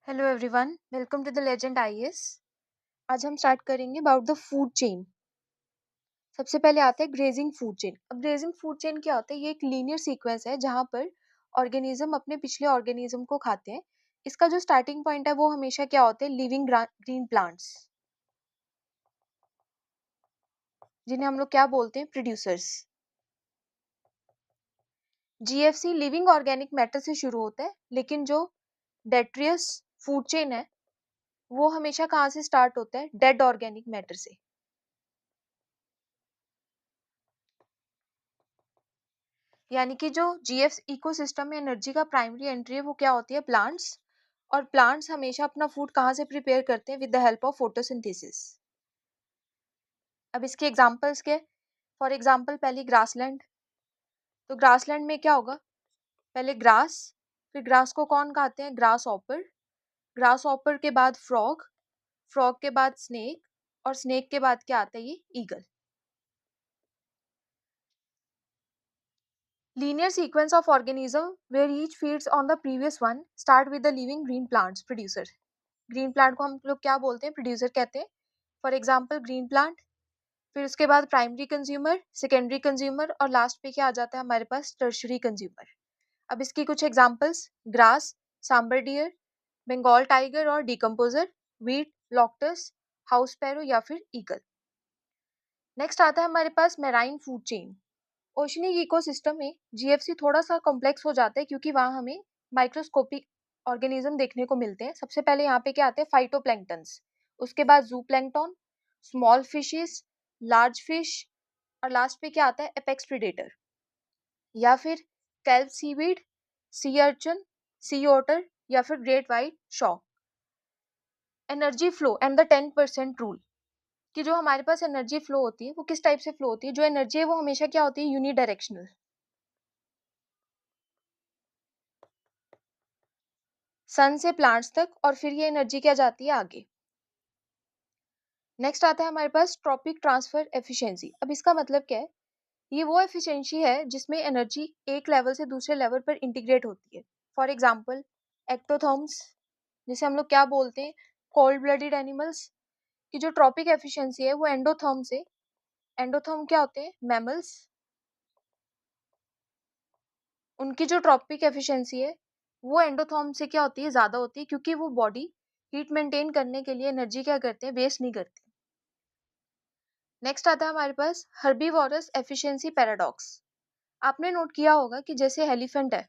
Hello everyone, welcome to the legend IAS. आज हम start करेंगे अबाउट द फूड चेन। सबसे पहले आता है ग्रेजिंग फूड चेन। अब ग्रेजिंग फूड चेन क्या होता है? ये एक लीनियर सीक्वेंस है जहाँ पर ऑर्गेनिज्म अपने पिछले ऑर्गेनिज्म को खाते हैं। इसका जो स्टार्टिंग पॉइंट है वो हमेशा क्या होते हैं? लिविंग ग्रीन प्लांट्स, जिन्हें हम लोग क्या बोलते हैं? Producers. GFC living organic matter से शुरू होता है, लेकिन जो डेट्रियस फूड चेन है वो हमेशा कहाँ से स्टार्ट होता है? डेड ऑर्गेनिक मैटर से। यानी कि जो जीएफ इकोसिस्टम में एनर्जी का प्राइमरी एंट्री है वो क्या होती है? प्लांट्स। और प्लांट्स हमेशा अपना फूड कहाँ से प्रिपेयर करते हैं? With the help of photosynthesis. अब इसके एग्जांपल्स के, फॉर एग्जांपल पहली ग्रासलैंड। तो ग्रासलैंड में क्या होगा? पहले ग्रास, फिर ग्रास को कौन खाते हैं? ग्रास ऑपर। ग्रास ऑपर के बाद फ्रॉग, फ्रॉग के बाद स्नेक, और स्नेक के बाद क्या आता है? ये eagle. Linear sequence of organism where each feeds on the previous one start with the living green plants producer. Green plant को हम लोग क्या बोलते हैं? प्रोड्यूसर कहते हैं। फॉर एग्जाम्पल ग्रीन प्लांट, फिर उसके बाद प्राइमरी कंज्यूमर, सेकेंडरी कंज्यूमर, और लास्ट पे क्या आ जाता है हमारे पास? Tertiary consumer. अब इसकी कुछ examples: grass, sambar deer, Bengal tiger और decomposer, wheat, locusts, house sparrow या फिर ईगल। नेक्स्ट आता है हमारे पास marine food chain. Oceanic ecosystem में जीएफसी थोड़ा सा कॉम्प्लेक्स हो जाता है क्योंकि वहाँ हमें माइक्रोस्कोपिक ऑर्गेनिज्म देखने को मिलते हैं। सबसे पहले यहाँ पे क्या आते हैं? फाइटोप्लैंक्टन्स, उसके बाद जूप्लैंक्टन, स्मॉल फिशेस, लार्ज फिश, और लास्ट पे क्या आता है? एपेक्स प्रेडेटर या फिर कैल्प सीवीड, सी अर्चन, सी ओटर या फिर great white shock. Energy flow and the 10% rule, कि जो हमारे पास एनर्जी फ्लो होती है वो किस टाइप से फ्लो होती है? जो एनर्जी है वो हमेशा क्या होती है? यूनिडायरेक्शनल। सन से प्लांट्स तक, और फिर ये एनर्जी क्या जाती है? आगे। नेक्स्ट आता है हमारे पास ट्रॉपिक ट्रांसफर एफिशिएंसी। अब इसका मतलब क्या है? ये वो एफिशिएंसी है जिसमें एनर्जी एक लेवल से दूसरे लेवल पर इंटीग्रेट होती है। फॉर एग्जांपल एक्टोथर्म्स, जिसे हम लोग क्या बोलते हैं? कोल्ड ब्लडेड एनिमल्स की जो ट्रॉपिक एफिशिएंसी है वो एंडोथर्म से, एंडोथर्म क्या होते हैं? मैमल्स। उनकी जो ट्रॉपिक एफिशिएंसी है वो एंडोथर्म से क्या होती है? ज्यादा होती है, क्योंकि वो बॉडी हीट मेंटेन करने के लिए एनर्जी क्या करते हैं? वेस्ट नहीं करते। नेक्स्ट आता है हमारे पास हर्बीवोरस एफिशिएंसी पैराडॉक्स। आपने नोट किया होगा कि जैसे एलिफेंट है,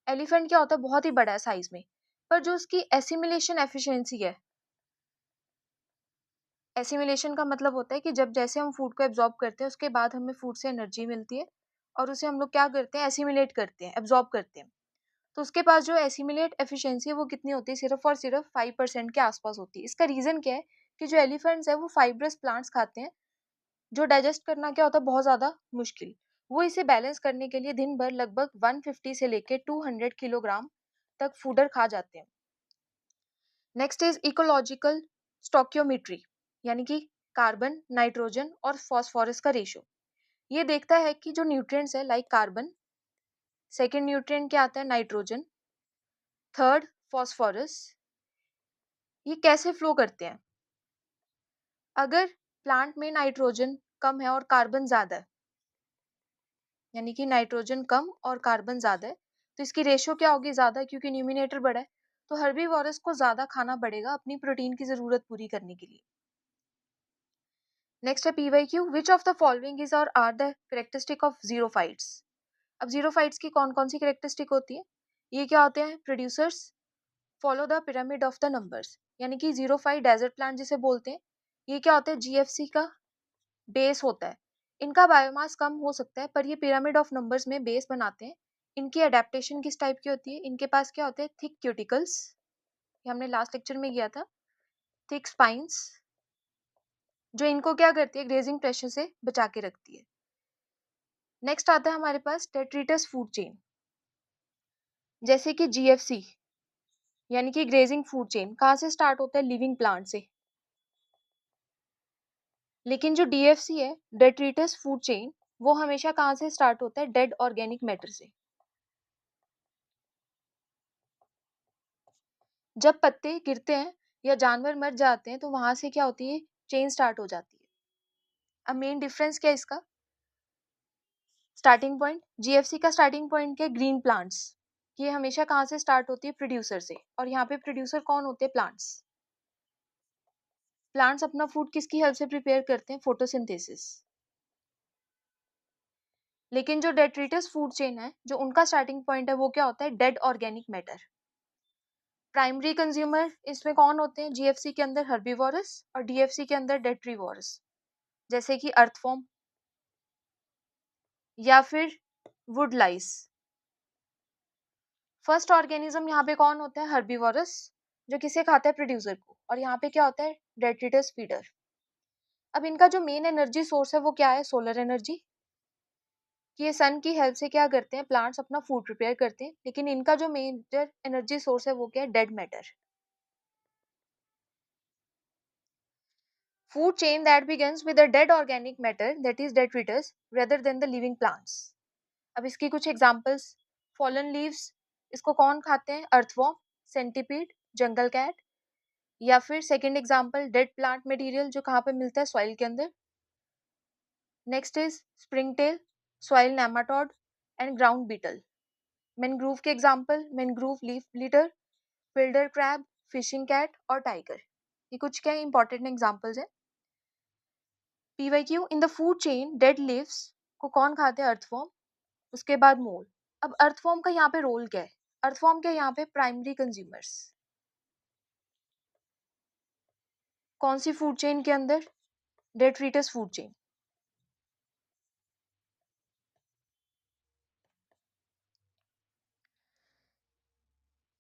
एलिफेंट क्या होता है? बहुत ही बड़ा है साइज में, पर जो उसकी एसिमिलेशन एफिशिएंसी है, एसिमिलेशन का मतलब होता है कि जब जैसे हम फूड को एब्जॉर्ब करते हैं उसके बाद हमें फूड से एनर्जी मिलती है और उसे हम लोग क्या करते हैं? एसिमिलेट करते हैं, एब्जॉर्ब करते हैं। तो उसके पास जो एसिमिलेट एफिशिएंसी है वो कितनी होती है? सिर्फ और सिर्फ 5% के आसपास होती है। इसका रीजन क्या है? कि जो एलिफेंट्स है वो फाइब्रस प्लांट्स खाते हैं, जो डाइजेस्ट करना क्या होता है? बहुत ज्यादा मुश्किल। वो इसे बैलेंस करने के लिए दिन भर लगभग 150 से लेके 200 किलोग्राम तक फूडर खा जाते हैं। नेक्स्ट इज इकोलॉजिकल स्टोक्योमेट्री, यानी कि कार्बन, नाइट्रोजन और फॉस्फोरस का रेशो। ये देखता है कि जो न्यूट्रिएंट्स है लाइक कार्बन, सेकेंड न्यूट्रिएंट क्या आता है? नाइट्रोजन, थर्ड फॉस्फोरस, ये कैसे फ्लो करते हैं। अगर प्लांट में नाइट्रोजन कम है और कार्बन ज्यादा है, यानी कि नाइट्रोजन कम और कार्बन ज्यादा है, तो इसकी रेशियो क्या होगी? ज्यादा, क्योंकि न्यूमिनेटर बड़ा है। तो हर्बीवोरस को ज्यादा खाना पड़ेगा अपनी प्रोटीन की जरूरत पूरी करने के लिए। नेक्स्ट है PYQ, which of the following is or are the characteristic of xerophytes. अब जीरोफाइट्स की कौन कौन सी कैरेक्टरिस्टिक होती है? ये क्या होते हैं? Producers, follow the pyramid of the numbers, यानी कि जीरोफाइट डेजर्ट प्लांट जिसे बोलते हैं, ये क्या होता है? जीएफसी का बेस होता है। इनका बायोमास कम हो सकता है पर ये पिरामिड ऑफ नंबर्स में बेस बनाते हैं। इनकी अडेप्टेशन किस टाइप की होती है? इनके पास क्या होते हैं? थिक क्यूटिकल्स, ये हमने लास्ट लेक्चर में किया था, थिक स्पाइंस, जो इनको क्या करती है? ग्रेजिंग प्रेशर से बचा के रखती है। नेक्स्ट आता है हमारे पास डेट्रिटस फूड चेन, जैसे कि जीएफसी यानी कि ग्रेजिंग फूड चेन कहाँ से स्टार्ट होता है? लिविंग प्लांट से। लेकिन जो डीएफसी है, डेट्रिटस फूड चेन, वो हमेशा कहाँ से स्टार्ट होता है? डेड ऑर्गेनिक मैटर से। जब पत्ते गिरते हैं या जानवर मर जाते हैं तो वहां से क्या होती है, चेन स्टार्ट हो जाती है। अब मेन डिफरेंस क्या है इसका? स्टार्टिंग पॉइंट, जीएफसी का स्टार्टिंग पॉइंट क्या है? Green plants. ये हमेशा कहाँ से स्टार्ट होती है? प्रोड्यूसर से। और यहाँ पे प्रोड्यूसर कौन होते हैं? प्लांट्स। प्लांट्स अपना फूड किसकी हेल्प से प्रिपेयर करते हैं? फोटोसिंथेसिस। लेकिन जो डेट्रिटस फूड चेन है, जो उनका स्टार्टिंग पॉइंट है, वो क्या होता है? Dead organic matter. Primary consumer इसमें कौन होते हैं? जीएफसी के अंदर हर्बीवोरस और डीएफसी के अंदर डेट्रीवोरस, जैसे कि अर्थवॉर्म या फिर वुड लाइस। फर्स्ट ऑर्गेनिज्म यहाँ पे कौन होता है? हर्बीवोरस, जो किसे खाता है? प्रोड्यूसर को। और यहाँ पे क्या होता है? Detritus feeder. अब इनका जो मेन एनर्जी सोर्स है वो क्या है? Solar energy. कि ये सन की हेल्प से क्या करते हैं? प्लांट्स अपना फूड प्रिपेयर करते हैं। लेकिन इनका जो मेजर एनर्जी सोर्स है वो क्या है? Dead matter. Food chain that begins with the dead organic matter, that is detritus, rather than the living plants. अब इसकी कुछ एग्जांपल्स, फॉलन लीव्स, इसको कौन खाते हैं? Earthworm, centipede, jungle cat. या फिर second example, dead plant material, जो कहाँ पे मिलता है? सॉइल के अंदर। Next is springtail, soil nematode and ground beetle. Mangrove के example, mangrove leaf bleeder, fiddler crab, fishing cat और टाइगर। ये कुछ क्या इंपॉर्टेंट एग्जांपल्स हैं। PYQ, in the food chain dead leaves को कौन खाते हैं? अर्थवॉर्म। उसके बाद मोल। अब अर्थवॉर्म का यहाँ पे रोल क्या है? अर्थवॉर्म के यहाँ पे प्राइमरी कंज्यूमर्स। कौन सी फूड चेन के अंदर? Detritus food chain.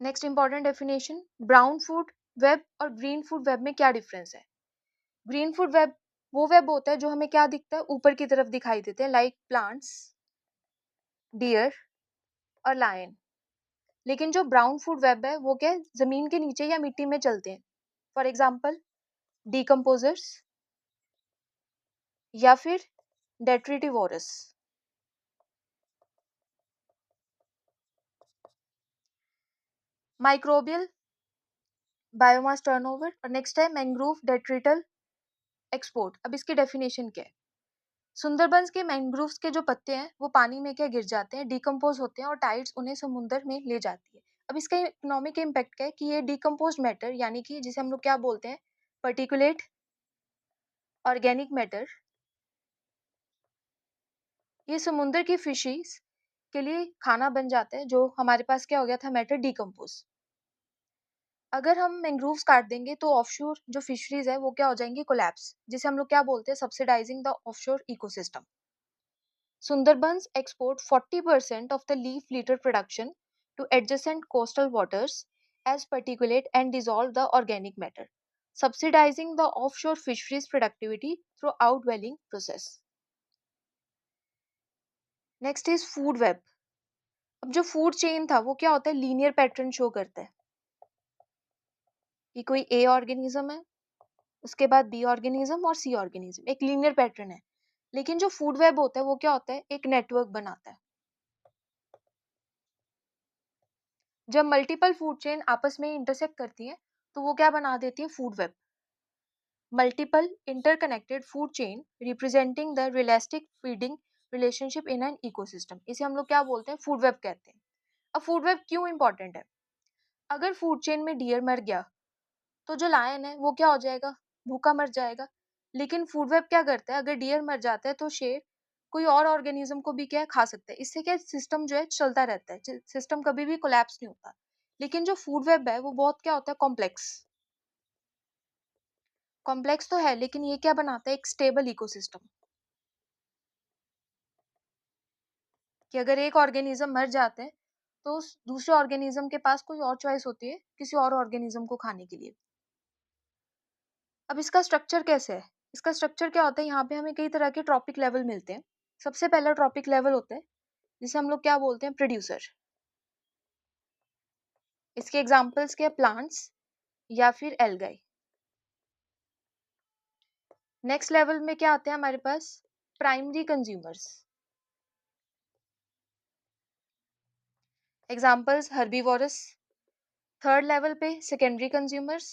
Next important definition, brown food web और ग्रीन फूड वेब में क्या डिफरेंस है? ग्रीन फूड वेब वो वेब होता है जो हमें क्या दिखता है? ऊपर की तरफ दिखाई देते हैं, लाइक प्लांट्स, डियर और लायन। लेकिन जो ब्राउन फूड वेब है वो क्या है? जमीन के नीचे या मिट्टी में चलते हैं। फॉर एग्जाम्पल, डिकम्पोजर्स या फिर डेट्रिटिवोरस। Microbial biomass turnover. और नेक्स्ट है मैंग्रोव डेट्रिटल एक्सपोर्ट। अब इसकी डेफिनेशन क्या है? सुंदरबंस के मैंग्रोव्स के जो पत्ते हैं वो पानी में क्या गिर जाते हैं? डिकम्पोज होते हैं और टाइड्स उन्हें समुद्र में ले जाती है। अब इसका इकोनॉमिक इम्पैक्ट क्या है? कि ये डिकम्पोज मैटर, यानी कि जिसे हम लोग क्या बोलते हैं? पर्टिकुलेट ऑर्गेनिक मैटर, ये समुद्र की फिशीज के लिए खाना बन जाता है। जो हमारे पास क्या हो गया था? Matter decompose. अगर हम मैंग्रोव्स काट देंगे तो ऑफशोर जो फिशरीज है वो क्या हो जाएंगी? कोलैप्स, जिसे हम लोग क्या बोलते हैं? Subsidising the offshore ecosystem. Sundarbans export 40% of the leaf litter production to adjacent coastal waters as particulate and dissolve the organic matter, subsidizing the offshore fisheries productivity through outwelling process. Next is food web. अब जो food chain था वो क्या होता है? Linear pattern show करता है कि कोई ए ऑर्गेनिज्म है, उसके बाद बी ऑर्गेनिज्म और सी ऑर्गेनिज्म, एक लीनियर पैटर्न है। लेकिन जो फूड वेब होता है वो क्या होता है? एक नेटवर्क बनाता है। जब मल्टीपल फूड चेन आपस में इंटरसेक्ट करती है तो वो क्या बना देती है? Food web. Multiple interconnected food chain representing the realistic feeding relationship in an ecosystem, इसे हम लोग क्या बोलते हैं? फूड वेब कहते हैं। अब फूड वेब क्यों इंपॉर्टेंट है? अगर फूड चेन में डियर मर गया तो जो लायन है वो क्या हो जाएगा? भूखा मर जाएगा। लेकिन फूड वेब क्या करता है? अगर डियर मर जाता है तो शेर कोई और ऑर्गेनिज्म को भी क्या खा सकता है। इससे क्या सिस्टम जो है चलता रहता है, सिस्टम कभी भी कोलैप्स नहीं होता। लेकिन जो फूड वेब है वो बहुत क्या होता है? कॉम्प्लेक्स। कॉम्प्लेक्स तो है लेकिन ये क्या बनाता है? एक स्टेबल इकोसिस्टम। कि अगर एक ऑर्गेनिज्म मर जाते हैं तो उस दूसरे ऑर्गेनिज्म के पास कोई और चॉइस होती है किसी और ऑर्गेनिज्म को खाने के लिए। अब इसका स्ट्रक्चर कैसे है? इसका स्ट्रक्चर क्या होता है? यहाँ पे हमें कई तरह के ट्रॉपिक लेवल मिलते हैं। सबसे पहला ट्रॉपिक लेवल होता है जिसे हम लोग क्या बोलते हैं? प्रोड्यूसर। इसके एग्जाम्पल्स क्या? प्लांट्स या फिर एल्गाई। नेक्स्ट लेवल में क्या आते हैं हमारे पास? Primary consumers. Examples herbivores, third level पे सेकेंडरी कंज्यूमर्स,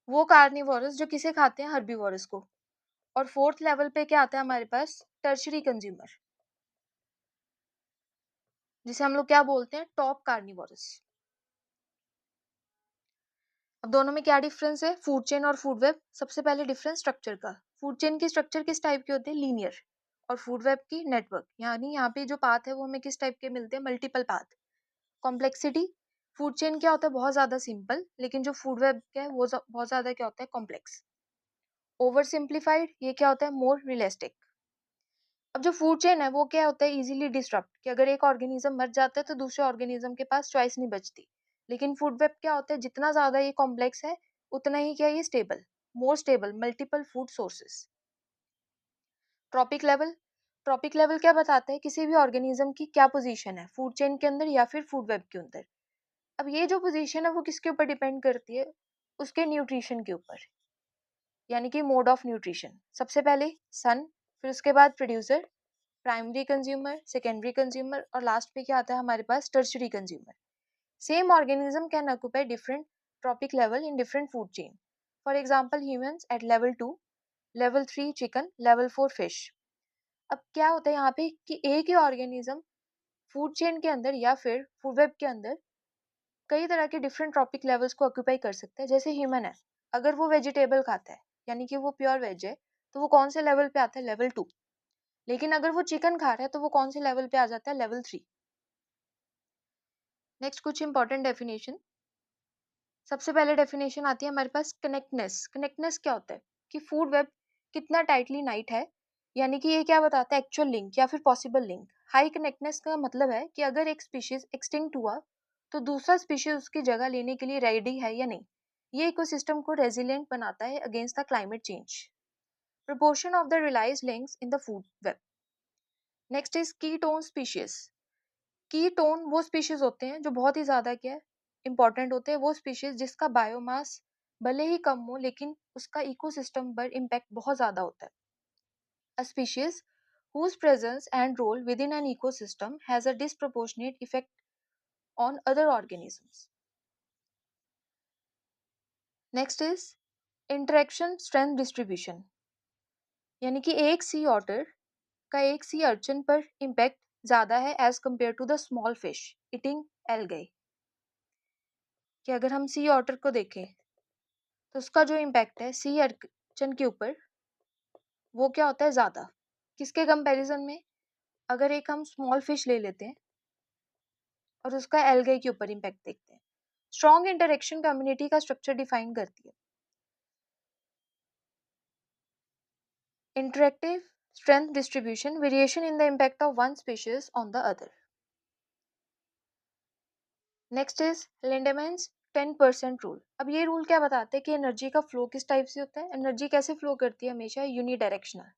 वो कार्निवोरस जो किसे खाते हैं, हर्बीवोरस को। और फोर्थ लेवल पे क्या आता है हमारे पास, टर्शरी कंज्यूमर, जिसे हम लोग क्या बोलते हैं, टॉप कार्निवोरस। अब दोनों में क्या डिफरेंस है, फूड चेन और फूड वेब। सबसे पहले डिफरेंस स्ट्रक्चर का। फूड चेन की स्ट्रक्चर किस टाइप की होती है, लीनियर। और फूड वेब की नेटवर्क, यानी यहाँ पे जो पाथ है वो हमें किस टाइप के मिलते हैं, multiple path. Complexity, food chain क्या होता है, बहुत ज्यादा सिंपल, लेकिन जो फूड वेब क्या है वो बहुत ज्यादा क्या होता है, कॉम्प्लेक्स। ओवर सिंप्लीफाइड, ये क्या होता है, मोर रियलिस्टिक। अब जो फूड चेन है वो क्या होता है, इजीली डिस्टर्ब, कि अगर एक ऑर्गेनिज्म मर जाता है तो दूसरे ऑर्गेनिज्म के पास चॉइस नहीं बचती। लेकिन फूड वेब क्या होता है, जितना ज्यादा ये कॉम्प्लेक्स है उतना ही क्या ये stable, more stable, multiple food sources. Trophic level, trophic level क्या बताता है, किसी भी ऑर्गेनिज्म की क्या पोजीशन है, फूड चेन के अंदर या फिर फूड वेब के अंदर। अब ये जो पोजीशन है वो किसके ऊपर डिपेंड करती है, उसके न्यूट्रिशन के ऊपर, यानी कि मोड ऑफ न्यूट्रिशन। सबसे पहले सन, फिर उसके बाद producer, primary consumer, secondary consumer, और लास्ट पे क्या आता है हमारे पास, tertiary consumer. Same organism can occupy different trophic level in different food chain. For example humans at level 2, level 3 chicken, level 4 fish. अब क्या होता है यहाँ पे कि एक ही ऑर्गेनिज्म फूड चेन के अंदर या फिर फूड वेब के अंदर कई तरह के डिफरेंट ट्रॉपिक लेवल्स को ऑक्यूपाई कर सकता है। जैसे ह्यूमन है, अगर वो वेजिटेबल खाता है यानी कि वो प्योर वेज है, तो वो कौन से लेवल पे आता है, लेवल 2। लेकिन अगर वो चिकन खा रहा है तो वो कौन से लेवल पे आ जाता है, लेवल 3। नेक्स्ट कुछ इंपॉर्टेंट डेफिनेशन। सबसे पहले डेफिनेशन आती है हमारे पास कनेक्टनेस। कनेक्टनेस क्या होता है कि फूड वेब कितना टाइटली नाइट है, यानी कि ये क्या बताता है, एक्चुअल लिंक या फिर पॉसिबल लिंक। हाई कनेक्टनेस का मतलब है कि अगर एक स्पीशीज एक्सटिंक्ट हुआ तो दूसरा स्पीशीज उसकी जगह लेने के लिए रेडी है या नहीं। ये इकोसिस्टम को रेजिलिएंट बनाता है against the climate change. Proportion of the relies links in the food web. Next is keystone species. Keystone वो स्पीशीज होते हैं जो बहुत ही ज्यादा क्या है, इंपॉर्टेंट होते हैं। वो स्पीशीज जिसका बायोमास भले ही कम हो लेकिन उसका इकोसिस्टम पर इम्पैक्ट बहुत ज्यादा होता है। A species whose presence and role within an ecosystem has a disproportionate effect on other organisms. Next is interaction strength distribution, यानी कि एक सी ऑटर का एक सी अर्चन पर इम्पैक्ट ज्यादा है as compare to the small fish eating algae. कि अगर हम सी ऑटर को देखें तो उसका जो इम्पैक्ट है सी अर्चन के ऊपर वो क्या होता है, ज्यादा। किसके कंपैरिजन में, अगर एक हम स्मॉल फिश ले लेते हैं और उसका एल्गे के ऊपर इम्पैक्ट देखते हैं। स्ट्रॉन्ग इंटरेक्शन कम्युनिटी का स्ट्रक्चर डिफाइन करती है। Interactive strength distribution, variation in the impact of one species on the other. Next is Lindeman's 10% rule. अब ये रूल क्या बताते हैं कि एनर्जी का फ्लो किस टाइप से होता है, एनर्जी कैसे फ्लो करती है, हमेशा यूनिडायरेक्शनल।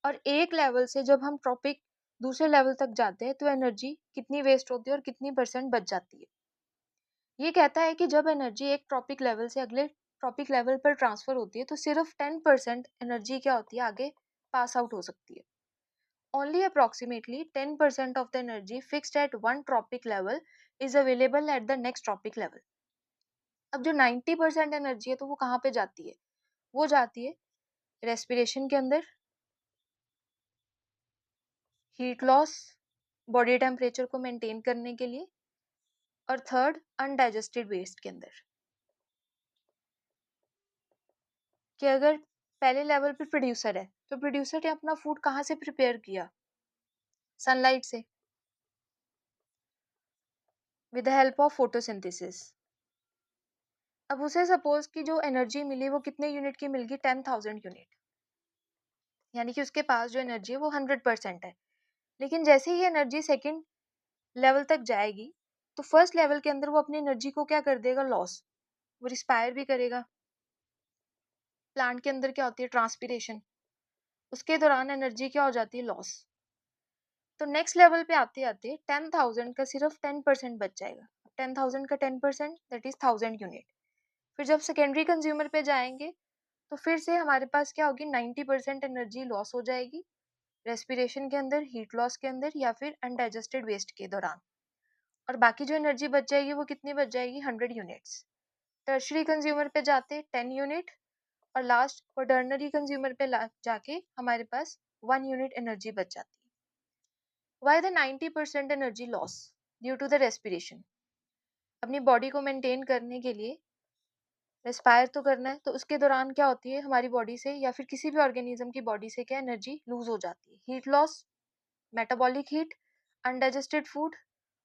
और एक लेवल से जब हम टॉपिक दूसरे लेवल तक जाते हैं तो एनर्जी कितनी वेस्ट होती है और कितनी परसेंट बच जाती है। ये कहता है कि जब एनर्जी एक ट्रॉपिक लेवल से अगले ट्रॉपिक लेवल पर ट्रांसफर होती है तो सिर्फ 10% एनर्जी क्या होती है, आगे पास आउट हो सकती है। Only approximately 10% of the energy fixed at one trophic level is available at the next trophic level. अब जो 90% एनर्जी है तो वो कहाँ पे जाती है, वो जाती है रेस्पिरेशन के अंदर, हीट लॉस, बॉडी टेम्परेचर को मेंटेन करने के लिए, और थर्ड अनडाइजेस्टेड वेस्ट के अंदर। कि अगर पहले लेवल पे प्रोड्यूसर है तो प्रोड्यूसर ने अपना फूड कहाँ से प्रिपेयर किया, सनलाइट से, with the help of photosynthesis. अब उसे सपोज कि जो एनर्जी मिली वो कितने यूनिट की मिल गई, 10,000 यूनिट, यानी कि उसके पास जो एनर्जी है वो 100% है। लेकिन जैसे ही एनर्जी सेकंड लेवल तक जाएगी तो फर्स्ट लेवल के अंदर वो अपनी एनर्जी को क्या कर देगा, लॉस। वो रिस्पायर भी करेगा। प्लांट के अंदर क्या होती है, ट्रांसपिरेशन, उसके दौरान एनर्जी क्या हो जाती है, लॉस। तो नेक्स्ट लेवल पे आते आते 10,000 का सिर्फ 10% बच जाएगा। 10,000 का 10% दैट इज 1,000 यूनिट। फिर जब सेकेंडरी कंज्यूमर पे जाएंगे तो फिर से हमारे पास क्या होगी, 90% एनर्जी लॉस हो जाएगी। रेस्पिरेशन के अंदर, हीट लॉस के अंदर या फिर अनडाइजेस्टेड वेस्ट के दौरान। और बाकी जो एनर्जी बच जाएगी वो कितनी बच जाएगी? 100 यूनिट्स। टर्शरी कंज्यूमर पे जाते 10 यूनिट और लास्ट क्वाटरनरी कंज्यूमर पे जाके हमारे पास 1 यूनिट एनर्जी बच जाती है। Why the 90% energy loss due to the respiration? अपनी बॉडी को मेंटेन करने के लिए रेस्पायर तो करना है, तो उसके दौरान क्या होती है हमारी बॉडी से या फिर किसी भी ऑर्गेनिज्म की बॉडी से क्या एनर्जी लूज हो जाती है? Heat loss, metabolic heat, undigested food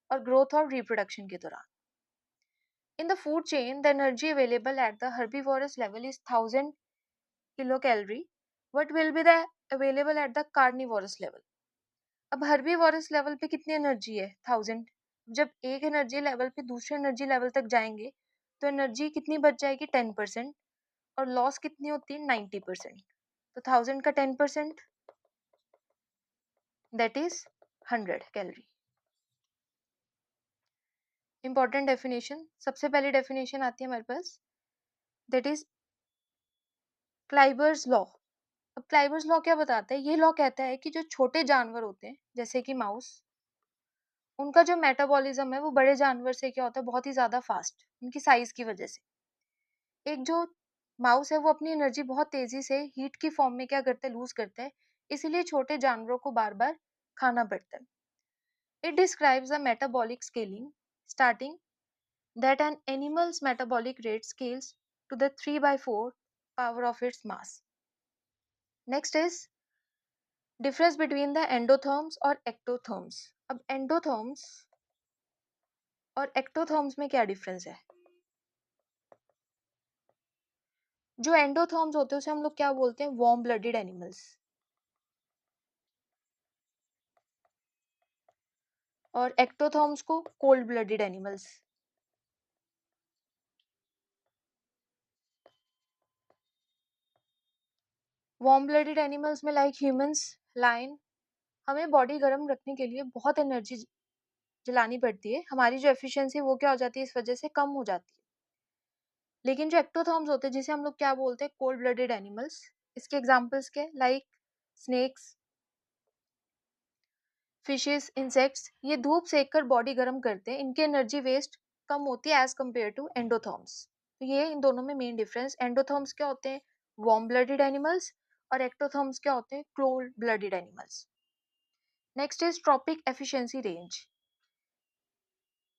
और ग्रोथ और रिप्रोडक्शन के दौरान। In the food chain, the energy available at the herbivorous level is 1000 kilocalorie. What will be the available at the carnivorous level? अब herbivorous level पे कितनी energy है? 1000। जब एक एनर्जी लेवल पे दूसरे एनर्जी लेवल तक जाएंगे तो एनर्जी कितनी बच जाएगी? 10%। और लॉस कितनी होती है? 90%। तो 1000 का 10% that is 100 calorie. Important definition, सबसे पहली डेफिनेशन आती है हमारे पास, दैट इज क्लाइबर्स लॉ। अब क्लाइबर्स लॉ क्या बताता है? ये लॉ कहता है कि जो छोटे जानवर होते हैं जैसे कि माउस, उनका जो मेटाबॉलिज्म है वो बड़े जानवर से क्या होता है? बहुत ही ज्यादा फास्ट, उनकी साइज की वजह से। एक जो माउस है वो अपनी एनर्जी बहुत तेजी से हीट की फॉर्म में क्या करता है? लूज करता है, इसीलिए छोटे जानवरों को बार बार खाना पड़ता है। It describes the metabolic scaling starting that an animal's metabolic rate scales to the 3 by 4 power of its mass. Next is difference between the endotherms और ectotherms. अब endotherms और ectotherms में क्या डिफरेंस है? जो endotherms होते हैं उसे हम लोग क्या बोलते हैं? warm blooded animals। और ectotherms को cold blooded animals। warm blooded animals में like humans, lion, हमें बॉडी गर्म रखने के लिए बहुत एनर्जी जलानी पड़ती है, हमारी जो एफिशिएंसी वो क्या हो जाती है? इस वजह से कम हो जाती है। लेकिन जो एक्टोथर्म्स होते हैं जिसे हम लोग क्या बोलते हैं? Cold blooded animals. इसके एग्जांपल्स के लाइक स्नेक्स, फिशेस, इंसेक्ट्स, ये धूप सेक कर बॉडी गर्म करते हैं, इनकी एनर्जी वेस्ट कम होती है एज कम्पेयर टू एंडोथर्म्स। तो ये इन दोनों में मेन डिफरेंस। एंडोथर्म्स क्या होते हैं? वार्म ब्लडेड एनिमल्स, और एक्टोथर्म्स क्या होते हैं? Cold blooded animals. Next is trophic efficiency range.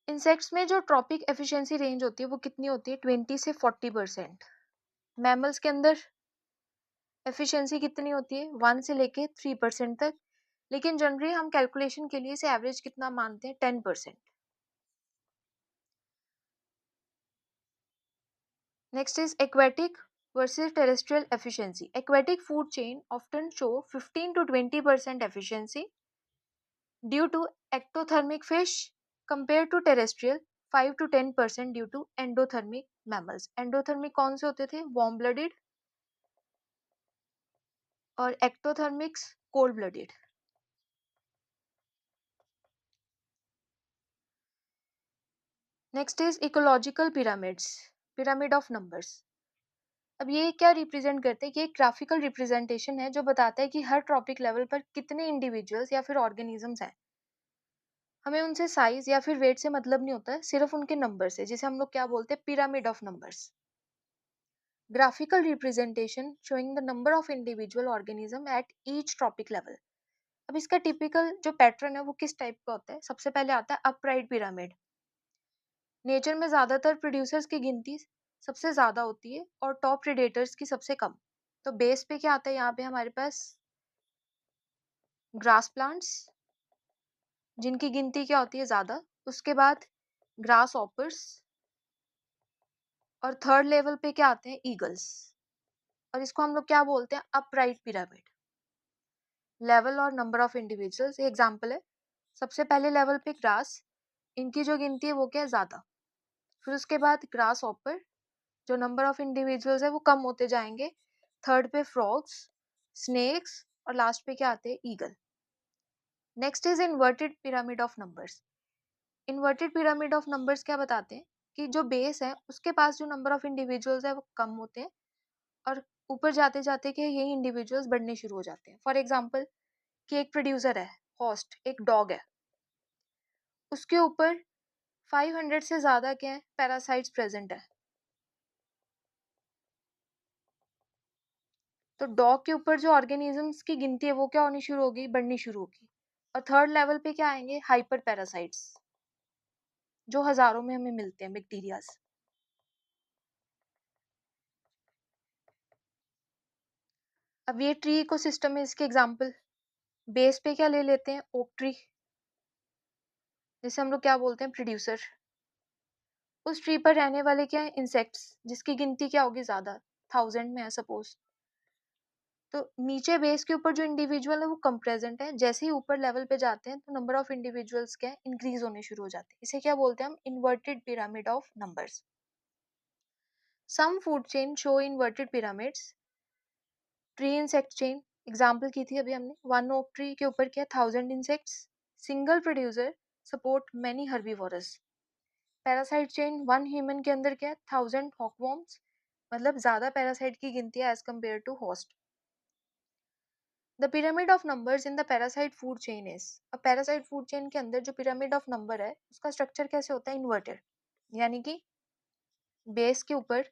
Insects में जो ट्रॉपिक एफिशिएंसी रेंज होती है वो कितनी होती है? 20 से 40%। मैमल्स के अंदर एफिशिएंसी कितनी होती है? 1 से लेके 3% तक। लेकिन जनरली हम कैलकुलेशन के लिए इसे एवरेज कितना मानते हैं? 10%। Next is aquatic versus terrestrial efficiency. Aquatic food chain often show 15 to 20% efficiency due to ectothermic fish compare to terrestrial 5 to 10% due to endothermic mammals. Endothermic कौन से होते थे? वार्म ब्लडेड, और ectothermics cold blooded. Next is ecological pyramids, pyramid of numbers. अब ये क्या represent करते हैं? कि एक ग्राफिकल रिप्रेजेंटेशन है जो बताता है कि हर ट्रॉपिक लेवल पर कितने इंडिविजुअल्स या फिर ऑर्गेनिजम्स हैं। हमें उनसे साइज या फिर वेट से मतलब नहीं होता है, सिर्फ उनके नंबर से, जिसे हम लोग क्या बोलते हैं? Pyramid of numbers. Graphical representation showing the number of individual organism at each trophic level. अब इसका टिपिकल जो पैटर्न है वो किस टाइप का होता है? सबसे पहले आता है अपराइट पिरामिड। नेचर में ज्यादातर प्रोड्यूसर्स की गिनती सबसे ज्यादा होती है और टॉप प्रेडेटर्स की सबसे कम। तो बेस पे क्या आता है? यहाँ पे हमारे पास ग्रास प्लांट्स जिनकी गिनती क्या होती है? ज्यादा। उसके बाद ग्रास ऑपर्स, और थर्ड लेवल पे क्या आते हैं? ईगल्स। और इसको हम लोग क्या बोलते हैं? Upright pyramid. लेवल और नंबर ऑफ इंडिविजुअल्स एग्जाम्पल है, सबसे पहले लेवल पे ग्रास, इनकी जो गिनती है वो क्या है? ज्यादा। फिर उसके बाद ग्रास ऑपर, जो नंबर ऑफ इंडिविजुअल्स है वो कम होते जाएंगे। थर्ड पे फ्रॉग्स, स्नेक्स, और लास्ट पे क्या आते हैं? Eagle. Next is inverted pyramid of numbers. Inverted pyramid of numbers क्या बताते हैं? कि जो बेस है उसके पास जो नंबर ऑफ इंडिविजुअल्स है वो कम होते हैं, और ऊपर जाते जाते के यही इंडिविजुअल्स बढ़ने शुरू हो जाते हैं। फॉर एग्जाम्पल कि एक प्रोड्यूसर है, होस्ट एक डॉग है, उसके ऊपर 500 से ज्यादा क्या है, पैरासाइट्स प्रेजेंट है। तो डॉग के ऊपर जो ऑर्गेनिजम्स की गिनती है वो क्या होनी शुरू होगी, बढ़नी शुरू होगी। और थर्ड लेवल पे क्या आएंगे, हाइपर पैरासाइट्स, जो हजारों में हमें मिलते हैं, बैक्टीरियाज। अब ये ट्री इकोसिस्टम है, इसके एग्जांपल बेस पे क्या ले लेते हैं, ओक ट्री, जिसे हम लोग क्या बोलते हैं, प्रोड्यूसर। उस ट्री पर रहने वाले क्या है, इंसेक्ट्स, जिसकी गिनती क्या होगी, ज्यादा, 1000 में है सपोज। तो नीचे बेस के ऊपर जो इंडिविजुअल है वो कम प्रेजेंट है, जैसे ही ऊपर लेवल पे जाते हैं तो नंबर ऑफ इंडिविजुअल्स क्या है, इंक्रीज होने शुरू हो जाते हैं। इसे क्या बोलते हैं हम, inverted pyramid of numbers. Some food chain show inverted pyramids. Tree insect chain example की थी अभी हमने, वन ओक ट्री के ऊपर क्या, 1000 insects, single producer support many herbivorous. Parasite chain, one human के अंदर क्या है, 1000 हॉकवॉर्म्स, मतलब ज्यादा पैरासाइट की गिनती है as compare to host. The pyramid of numbers in the parasite food chain is, अब पैरासाइट फूड चेन के अंदर जो पिरामिड ऑफ नंबर है उसका स्ट्रक्चर कैसे होता है, इन्वर्टेड। यानी कि बेस के ऊपर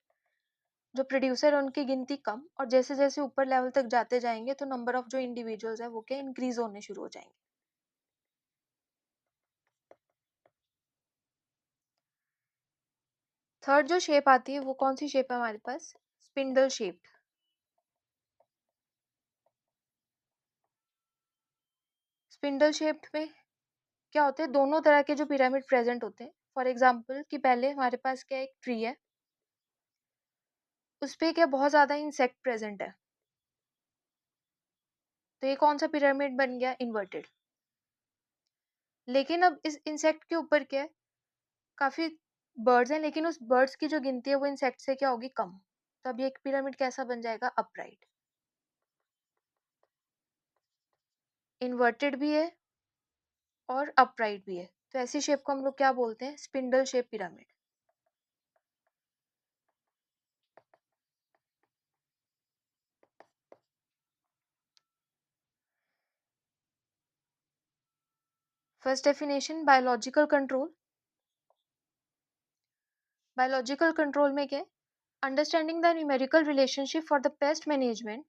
जो प्रोड्यूसर है उनकी गिनती कम, और जैसे जैसे ऊपर लेवल तक जाते जाएंगे तो नंबर ऑफ जो इंडिविजुअल्स है वो क्या, इंक्रीज होने शुरू हो जाएंगे। थर्ड जो शेप आती है वो कौन सी शेप है हमारे पास, स्पिंडल शेप्ड। स्पिंडल शेप्ड में क्या होते हैं, दोनों तरह के जो पिरामिड प्रेजेंट होते हैं। फॉर एग्जाम्पल कि पहले हमारे पास क्या, एक ट्री है, उस पे क्या बहुत ज्यादा इंसेक्ट प्रेजेंट है, तो ये कौन सा पिरामिड बन गया, इन्वर्टेड। लेकिन अब इस इंसेक्ट के ऊपर क्या है, काफी बर्ड्स हैं, लेकिन उस बर्ड्स की जो गिनती है वो इंसेक्ट से क्या होगी, कम। तो अब ये एक पिरामिड कैसा बन जाएगा, अपराइट। इन्वर्टेड भी है और अपराइट भी है, तो ऐसी शेप को हम लोग क्या बोलते हैं, spindle shape pyramid. First definition, biological control. Biological control में क्या है, understanding the numerical relationship for the pest management,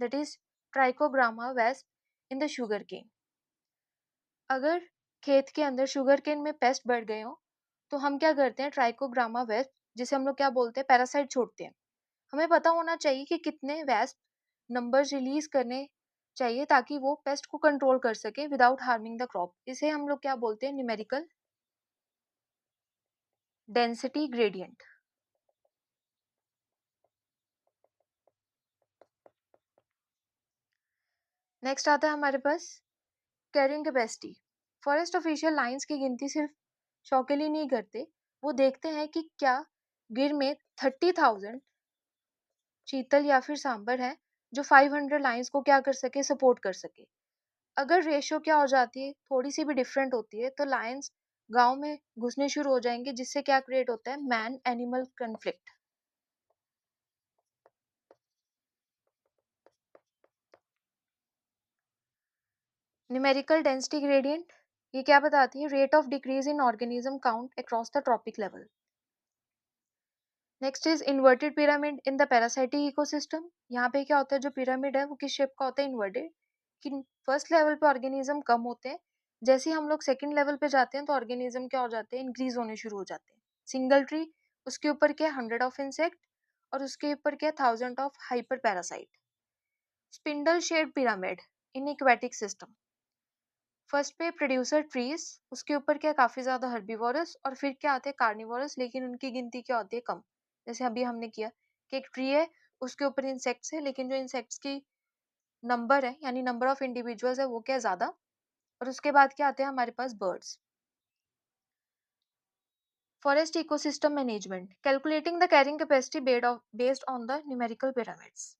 that is trichogramma wasp in the sugarcane. अगर खेत के अंदर शुगर केन में पेस्ट बढ़ गए हो तो हम क्या करते हैं, ट्राइकोग्रामा वेस्ट, जिसे हम लोग क्या बोलते हैं, पैरासाइट छोड़ते हैं। हमें पता होना चाहिए कि कितने वेस्ट नंबर्स रिलीज करने चाहिए ताकि वो पेस्ट को कंट्रोल कर सके विदाउट हार्मिंग द क्रॉप। इसे हम लोग क्या बोलते हैं, न्यूमेरिकल डेंसिटी ग्रेडियंट। नेक्स्ट आता है हमारे पास carrying capacity. Forest official lions की गिनती सिर्फ शौक के लिए नहीं करते, वो देखते हैं कि क्या गिर में 30,000 चीतल या फिर सांबर है जो 500 लाइंस को क्या कर सके, सपोर्ट कर सके। अगर रेशियो क्या हो जाती है, थोड़ी सी भी डिफरेंट होती है, तो लायंस गांव में घुसने शुरू हो जाएंगे, जिससे क्या क्रिएट होता है, man animal conflict. Numerical density gradient, ये क्या बताती है, rate of decrease in organism count across the trophic level. Next is inverted pyramid in the parasitic ecosystem. यहाँ पे क्या होता है, जो पिरामिड है वो किस शेप का होता है, इन्वर्टेड। कि फर्स्ट लेवल पे ऑर्गेनिज्म कम होते हैं, जैसे ही हम लोग सेकंड लेवल पे जाते हैं तो ऑर्गेनिज्म क्या हो जाते हैं, इंक्रीज होने शुरू हो जाते हैं। सिंगल ट्री, उसके ऊपर क्या, 100 ऑफ इंसेक्ट, और उसके ऊपर क्या, 1000 of hyper parasite. Spindle shape pyramid in aquatic system, first पे प्रोड्यूसर ट्रीज, उसके ऊपर क्या, काफी ज्यादा हर्बीवोरस, और फिर क्या आते हैं, कार्निवोरस, लेकिन उनकी गिनती क्या होती है, कम। जैसे अभी हमने किया कि एक ट्री है, उसके ऊपर इंसेक्ट्स है, लेकिन जो इंसेक्ट्स की नंबर है, यानी नंबर ऑफ इंडिविजुअल्स है, वो क्या, ज्यादा। और उसके बाद क्या आते हैं हमारे पास, birds. Forest ecosystem management, calculating the carrying capacity based on the numerical pyramids.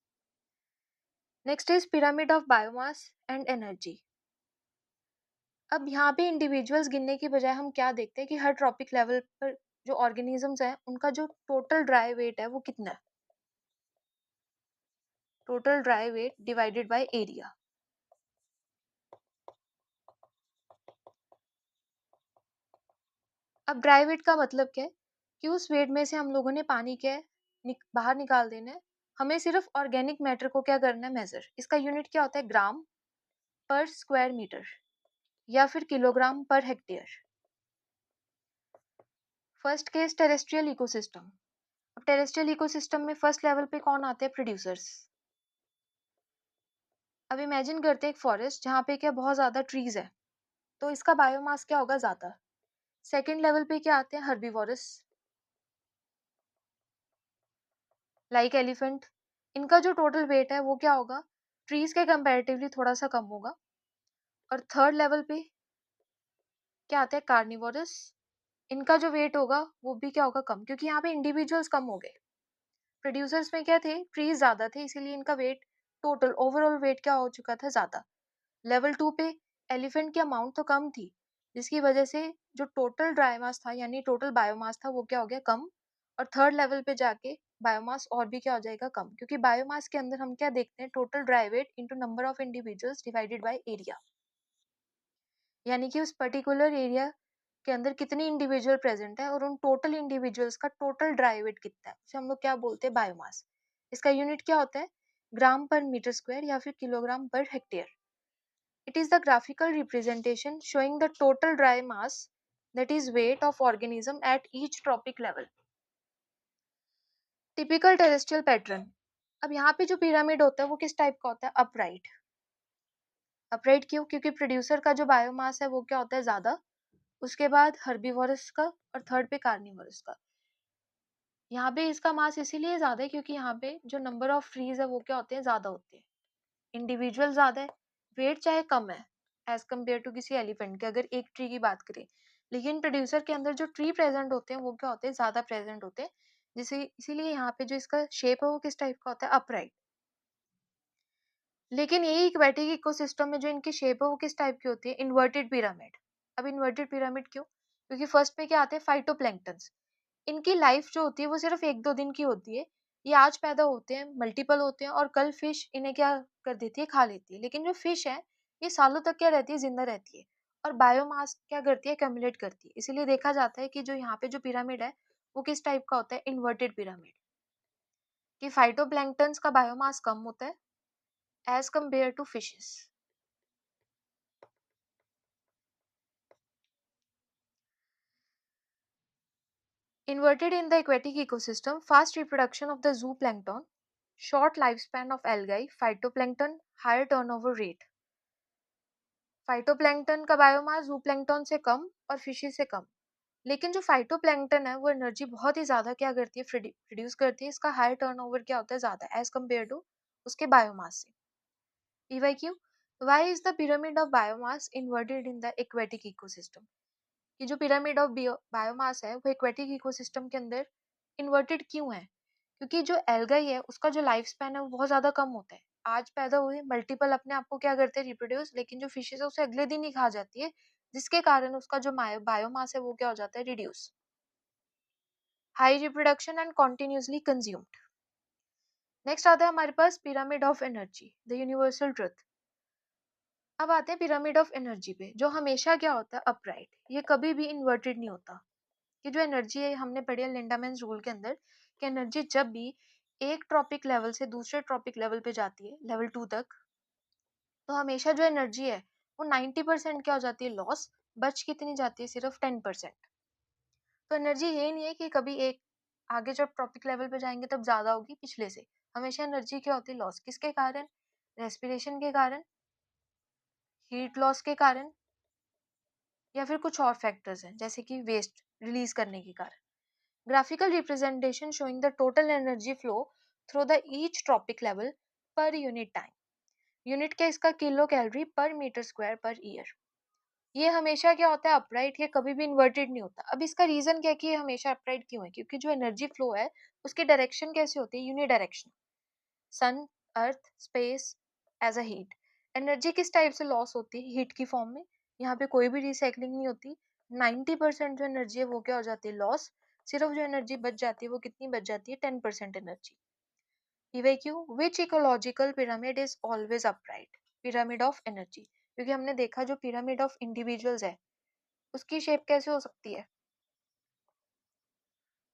Next is pyramid of biomass and energy. अब यहाँ पे इंडिविजुअल्स गिनने की बजाय हम क्या देखते हैं कि हर ट्रॉपिक लेवल पर जो ऑर्गेनिजम्स हैं उनका जो टोटल ड्राई वेट है वो कितना है, total dry weight divided by area. अब ड्राई वेट का मतलब क्या है कि उस वेट में से हम लोगों ने पानी क्या है बाहर निकाल देना है। हमें सिर्फ ऑर्गेनिक मैटर को क्या करना है, मेजर। इसका यूनिट क्या होता है, ग्राम पर स्क्वायर मीटर या फिर kilogram per hectare. First case terrestrial ecosystem. अब टेरेस्ट्रियल इकोसिस्टम में फर्स्ट लेवल पे कौन आते हैं, प्रोड्यूसर्स। अब इमेजिन करते हैं एक फॉरेस्ट जहाँ पे क्या बहुत ज्यादा ट्रीज है, तो इसका बायोमास क्या होगा, ज्यादा। सेकेंड लेवल पे क्या आते हैं, हर्बीवोरस, लाइक एलिफेंट। इनका जो टोटल वेट है वो क्या होगा, ट्रीज के कंपैरेटिवली थोड़ा सा कम होगा। और थर्ड लेवल पे क्या आते हैं, कार्निवोरस। इनका जो वेट होगा वो भी क्या होगा, कम, क्योंकि यहाँ पे इंडिविजुअल्स कम हो गए। प्रोड्यूसर्स में क्या थे, ट्रीज ज्यादा थे, इसीलिए इनका वेट, टोटल ओवरऑल वेट क्या हो चुका था, ज्यादा। लेवल 2 पे एलिफेंट की अमाउंट तो कम थी, जिसकी वजह से जो टोटल ड्राई मास था यानी टोटल बायोमास था वो क्या हो गया, कम। और थर्ड लेवल पे जाके बायोमास और भी क्या हो जाएगा, कम, क्योंकि बायोमास के अंदर हम क्या देखते हैं, total dry weight into number of individuals divided by area, यानी कि उस पर्टिकुलर एरिया के अंदर कितनी इंडिविजुअल प्रेजेंट है और उन टोटल इंडिविजुअल्स का टोटल ड्राई वेट कितना है, उसे हम लोग क्या बोलते हैं, बायोमास। इसका यूनिट क्या होता है, ग्राम पर मीटर स्क्वायर या फिर kilogram per hectare. It is the graphical representation showing the total dry mass, that is weight of organism at each trophic level. Typical terrestrial pattern. अब यहाँ पे जो पिरामिड होता है वो किस टाइप का होता है, अपराइट। अपराइट क्यों, क्योंकि प्रोड्यूसर का जो बायोमास है वो क्या होता है, ज्यादा। उसके बाद हर्बीवोरस का और थर्ड पे कार्निवोरस का। यहाँ पे इसका मास इसीलिए ज्यादा है क्योंकि यहाँ पे जो नंबर ऑफ ट्रीज है वो क्या होते हैं, ज्यादा होते हैं, इंडिविजुअल ज्यादा है। वेट चाहे कम है एज कम्पेयर टू किसी एलिफेंट के, अगर एक ट्री की बात करें, लेकिन प्रोड्यूसर के अंदर जो ट्री प्रेजेंट होते हैं वो क्या होते हैं, ज्यादा प्रेजेंट होते हैं। जिसे इसीलिए यहाँ पे जो इसका शेप है वो किस टाइप का होता है, अपराइट। लेकिन यही इक्वेटिक इकोसिस्टम में जो इनकी शेप है वो किस टाइप की होती है, इन्वर्टेड पिरामिड। अब इन्वर्टेड पिरामिड क्यों, क्योंकि फर्स्ट पे क्या आते हैं, फाइटोप्लैंक्टन्स। इनकी लाइफ जो होती है वो सिर्फ 1-2 दिन की होती है। ये आज पैदा होते हैं, मल्टीपल होते हैं और कल फिश इन्हें क्या कर देती है, खा लेती है। लेकिन जो फिश है ये सालों तक क्या रहती है, जिंदा रहती है और बायोमास क्या करती है, कम्युलेट करती है। इसीलिए देखा जाता है कि जो यहाँ पे जो पिरामिड है वो किस टाइप का होता है, इन्वर्टेड पिरामिड। कि फाइटोप्लैंक्टन्स का बायोमास कम होता है as compare to fishes. Inverted in the aquatic ecosystem, fast reproduction of the zooplankton, short lifespan of algae, phytoplankton, higher turnover rate. Phytoplankton का बायोमास जूप्लैंक्टन से कम और फिशी से कम, लेकिन जो फाइटोप्लैंक्टन है वो एनर्जी बहुत ही ज्यादा क्या करती है, प्रोड्यूस करती है। इसका हायर टर्नओवर क्या होता है, ज्यादा एज कम्पेयर टू उसके बायोमास से। PYQ, why is the pyramid of biomass inverted in the aquatic ecosystem. ये जो पिरामिड ऑफ बायोमास है वो एक्वेटिक इकोसिस्टम के अंदर इन्वर्टेड क्यों है, क्योंकि जो एल्गाई है उसका जो लाइफ स्पैन है वो बहुत ज्यादा कम होता है। आज पैदा हुए मल्टीपल अपने आप को क्या करते हैं, रिप्रोड्यूस, लेकिन जो फिशेज है उसे अगले दिन ही खा जाती है, जिसके कारण उसका जो बायोमास है वो क्या हो जाता है, reduce. High reproduction and continuously consumed. Next आता है हमारे पास pyramid of energy, the universal truth. अब आते हैं पिरामिड ऑफ एनर्जी पे, जो हमेशा क्या होता है, अपराइट। ये कभी भी इन्वर्टेड नहीं होता। कि जो एनर्जी है, हमने पढ़ी है लिंडामैन्स रूल के अंदर, कि एनर्जी जब भी एक ट्रॉपिक लेवल से दूसरे ट्रॉपिक लेवल पे जाती है, लेवल 2 तक, तो हमेशा जो एनर्जी है वो 90% क्या हो जाती है, लॉस। बच कितनी जाती है, सिर्फ 10%। तो एनर्जी ये नहीं है कि कभी एक आगे जब ट्रॉपिक लेवल पे जाएंगे तब ज्यादा होगी पिछले से। हमेशा एनर्जी क्या होती है, लॉस। किसके कारण, रेस्पिरेशन के कारण, हीट लॉस के कारण, या फिर कुछ और फैक्टर्स हैं जैसे कि वेस्ट रिलीज करने के कारण। Graphical representation showing the total energy flow through the each tropic level per unit time. Unit क्या इसका, किलो कैलोरी पर मीटर स्क्वायर पर ईयर। ये हमेशा क्या होता है, अपराइट। ये कभी भी इन्वर्टेड नहीं होता। अब इसका रीजन क्या है कि ये हमेशा अपराइट क्यों है, क्योंकि जो एनर्जी फ्लो है उसकी डायरेक्शन कैसे होती है, unidirection. Sun, earth, space, as a heat. Energy किस टाइप से लॉस होती है, हीट की फॉर्म में। यहाँ पे कोई भी रिसाइकलिंग नहीं होती। 90% जो एनर्जी है वो क्या हो जाती है, लॉस। सिर्फ जो एनर्जी बच जाती है वो कितनी बच जाती है, 10% energy. PYQ, which ecological pyramid is always upright? Pyramid of energy, क्योंकि हमने देखा जो पिरामिड ऑफ इंडिविजुअल्स है उसकी शेप कैसे हो सकती है,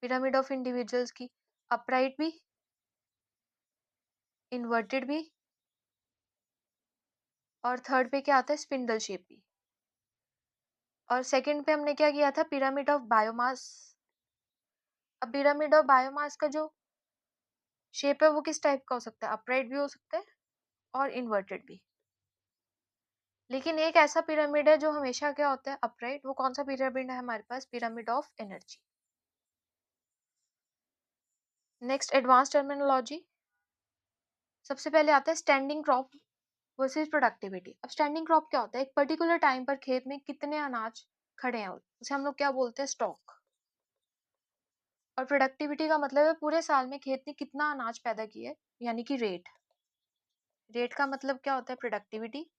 पिरामिड ऑफ इंडिविजुअल्स की अपराइट भी, इन्वर्टेड भी, और थर्ड पे क्या आता है स्पिंडल शेप भी। और सेकंड पे हमने क्या किया था पिरामिड ऑफ बायोमास। अब पिरामिड ऑफ बायोमास का जो शेप है वो किस टाइप का हो सकता है, अपराइट भी हो सकता है और इन्वर्टेड भी। लेकिन एक ऐसा पिरामिड है जो हमेशा क्या होता है अपराइट, वो कौन सा पिरामिड है हमारे पास, pyramid of energy. Next advance terminology, सबसे पहले आता है स्टैंडिंग क्रॉप वर्सेस प्रोडक्टिविटी। अब स्टैंडिंग क्रॉप क्या होता है, एक पर्टिकुलर टाइम पर खेत में कितने अनाज खड़े हैं उसे हम लोग क्या बोलते हैं स्टॉक। और प्रोडक्टिविटी का मतलब है पूरे साल में खेत ने कितना अनाज पैदा किया है, यानी कि रेट। रेट का मतलब क्या होता है प्रोडक्टिविटी,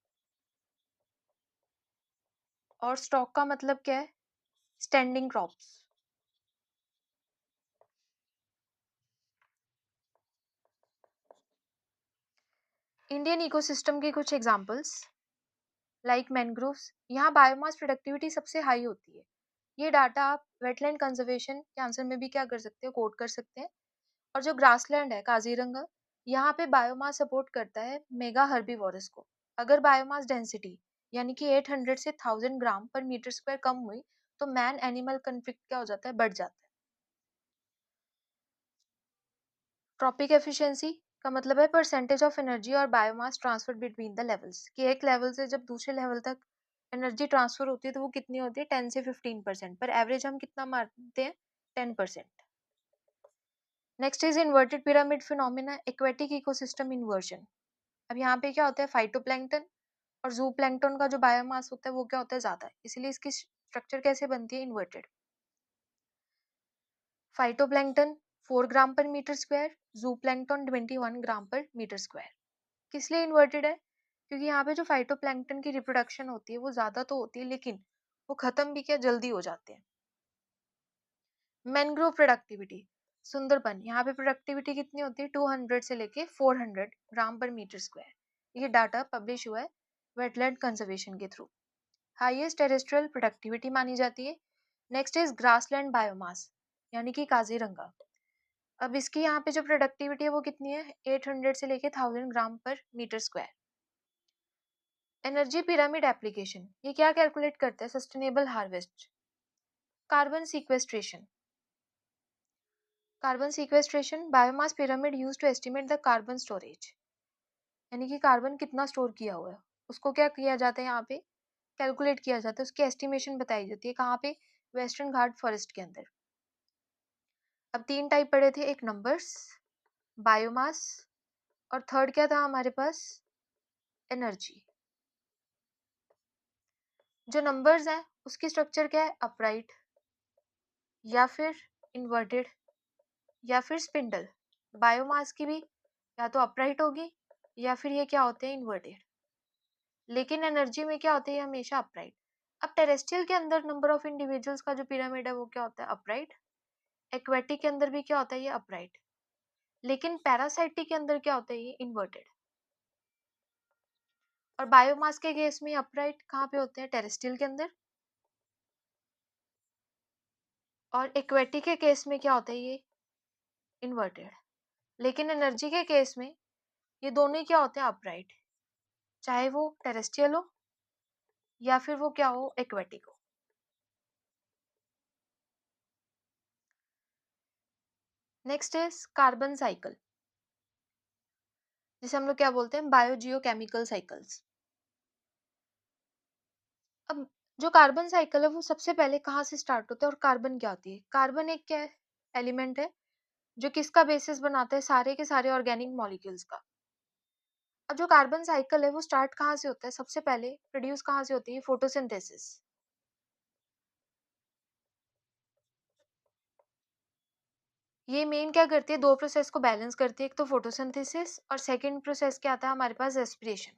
और स्टॉक का मतलब क्या है स्टैंडिंग क्रॉप्स। इंडियन इकोसिस्टम के कुछ एग्जांपल्स लाइक मैनग्रोव्स, यहाँ बायोमास प्रोडक्टिविटी सबसे हाई होती है। ये डाटा आप वेटलैंड कंजर्वेशन के आंसर में भी क्या कर सकते हो कोट कर सकते हैं। और जो ग्रासलैंड है काजीरंगा, यहाँ पे बायोमास सपोर्ट करता है मेगा हर्बीवोरस को। अगर बायोमास डेंसिटी यानी कि 800 से 1000 ग्राम पर मीटर स्क्वायर कम हुई तो मैन एनिमल कन्फ्लिक्ट क्या हो जाता है, बढ़ जाता है। ट्रॉपिक एफिशिएंसी का मतलब है परसेंटेज ऑफ एनर्जी और biomass transfer between the levels, कि एक लेवल से जब दूसरे लेवल तक एनर्जी ट्रांसफर होती है तो वो कितनी होती है 10 से 15%, पर एवरेज हम कितना मानते हैं 10%। Next is inverted pyramid phenomena, aquatic ecosystem inversion. अब यहाँ पे क्या होता है फाइटोप्लैंक्टन और जू प्लैंक्टन का जो बायोमास होता है वो क्या होता है ज्यादा है, इसीलिए इसकी स्ट्रक्चर कैसे बनती है इन्वर्टेड। फाइटोप्लैंक्टन 4 ग्राम पर मीटर स्क्वायर, जू प्लैंक्टन 21 ग्राम पर मीटर स्क्वायर। किस लिए इन्वर्टेड है, क्योंकि यहाँ पे जो फाइटोप्लैंक्टन की रिप्रोडक्शन होती है वो ज्यादा तो होती है लेकिन वो खत्म भी क्या जल्दी हो जाते हैं। मैनग्रोव प्रोडक्टिविटी, सुंदरबन, यहाँ पे प्रोडक्टिविटी कितनी होती है 200 से लेके 400 ग्राम पर मीटर स्क्वायर। ये डाटा पब्लिश हुआ है वेटलैंड कंजर्वेशन के थ्रू। हाईएस्ट टेरेस्ट्रियल प्रोडक्टिविटी मानी जाती है। नेक्स्ट इज ग्रासलैंड बायोमास यानी कि काजीरंगा। अब इसकी यहाँ पे जो प्रोडक्टिविटी है वो कितनी है 800 से लेके 1000 gram per metre square. Energy pyramid application, ये क्या कैलकुलेट करता है sustainable harvest. Carbon sequestration, carbon sequestration biomass pyramid use to estimate the carbon storage, यानी कि कार्बन कितना स्टोर किया हुआ है उसको क्या किया जाता है यहाँ पे कैलकुलेट किया जाता है, उसकी एस्टिमेशन बताई जाती है कहाँ पे, वेस्टर्न घाट फॉरेस्ट के अंदर। अब 3 टाइप पढ़े थे, एक नंबर्स, बायोमास, और थर्ड क्या था हमारे पास एनर्जी। जो नंबर्स है उसकी स्ट्रक्चर क्या है अपराइट या फिर इन्वर्टेड या फिर स्पिंडल। बायोमास की भी या तो अपराइट होगी या फिर ये क्या होते हैं इन्वर्टेड, लेकिन एनर्जी में क्या होता है ये हमेशा अपराइट। अब टेरेस्ट्रियल के अंदर नंबर ऑफ इंडिविजुअल्स का जो पिरामिड है वो क्या होता है अपराइट, एक्वेटिक के अंदर भी क्या होता है ये अपराइट, लेकिन पैरासाइटिक के अंदर क्या होता है ये इन्वर्टेड। और बायोमास के केस में अपराइट कहाँ पे होते हैं टेरेस्ट्रियल के अंदर, और एक्वेटिक के केस में क्या होता है ये इन्वर्टेड। लेकिन एनर्जी के केस में ये दोनों ही क्या होते हैं अपराइट, चाहे वो टेरेस्ट्रियल हो या फिर वो क्या हो एक्वेटिक हो। नेक्स्ट इज कार्बन साइकिल, जिसे हम लोग क्या बोलते हैं बायोजियोकेमिकल साइकिल्स। अब जो कार्बन साइकिल है वो सबसे पहले कहाँ से स्टार्ट होता है और कार्बन क्या होती है, कार्बन एक क्या है एलिमेंट है जो किसका बेसिस बनाता है सारे के सारे ऑर्गेनिक मॉलिक्यूल्स का। अब जो कार्बन साइकिल है वो स्टार्ट कहाँ से होता है, सबसे पहले प्रोड्यूस कहाँ से होती है फोटोसिंथेसिस। ये मेन क्या करती है दो प्रोसेस को बैलेंस करती है, एक तो फोटोसिंथेसिस और सेकंड प्रोसेस क्या आता है हमारे पास रेस्पिरेशन।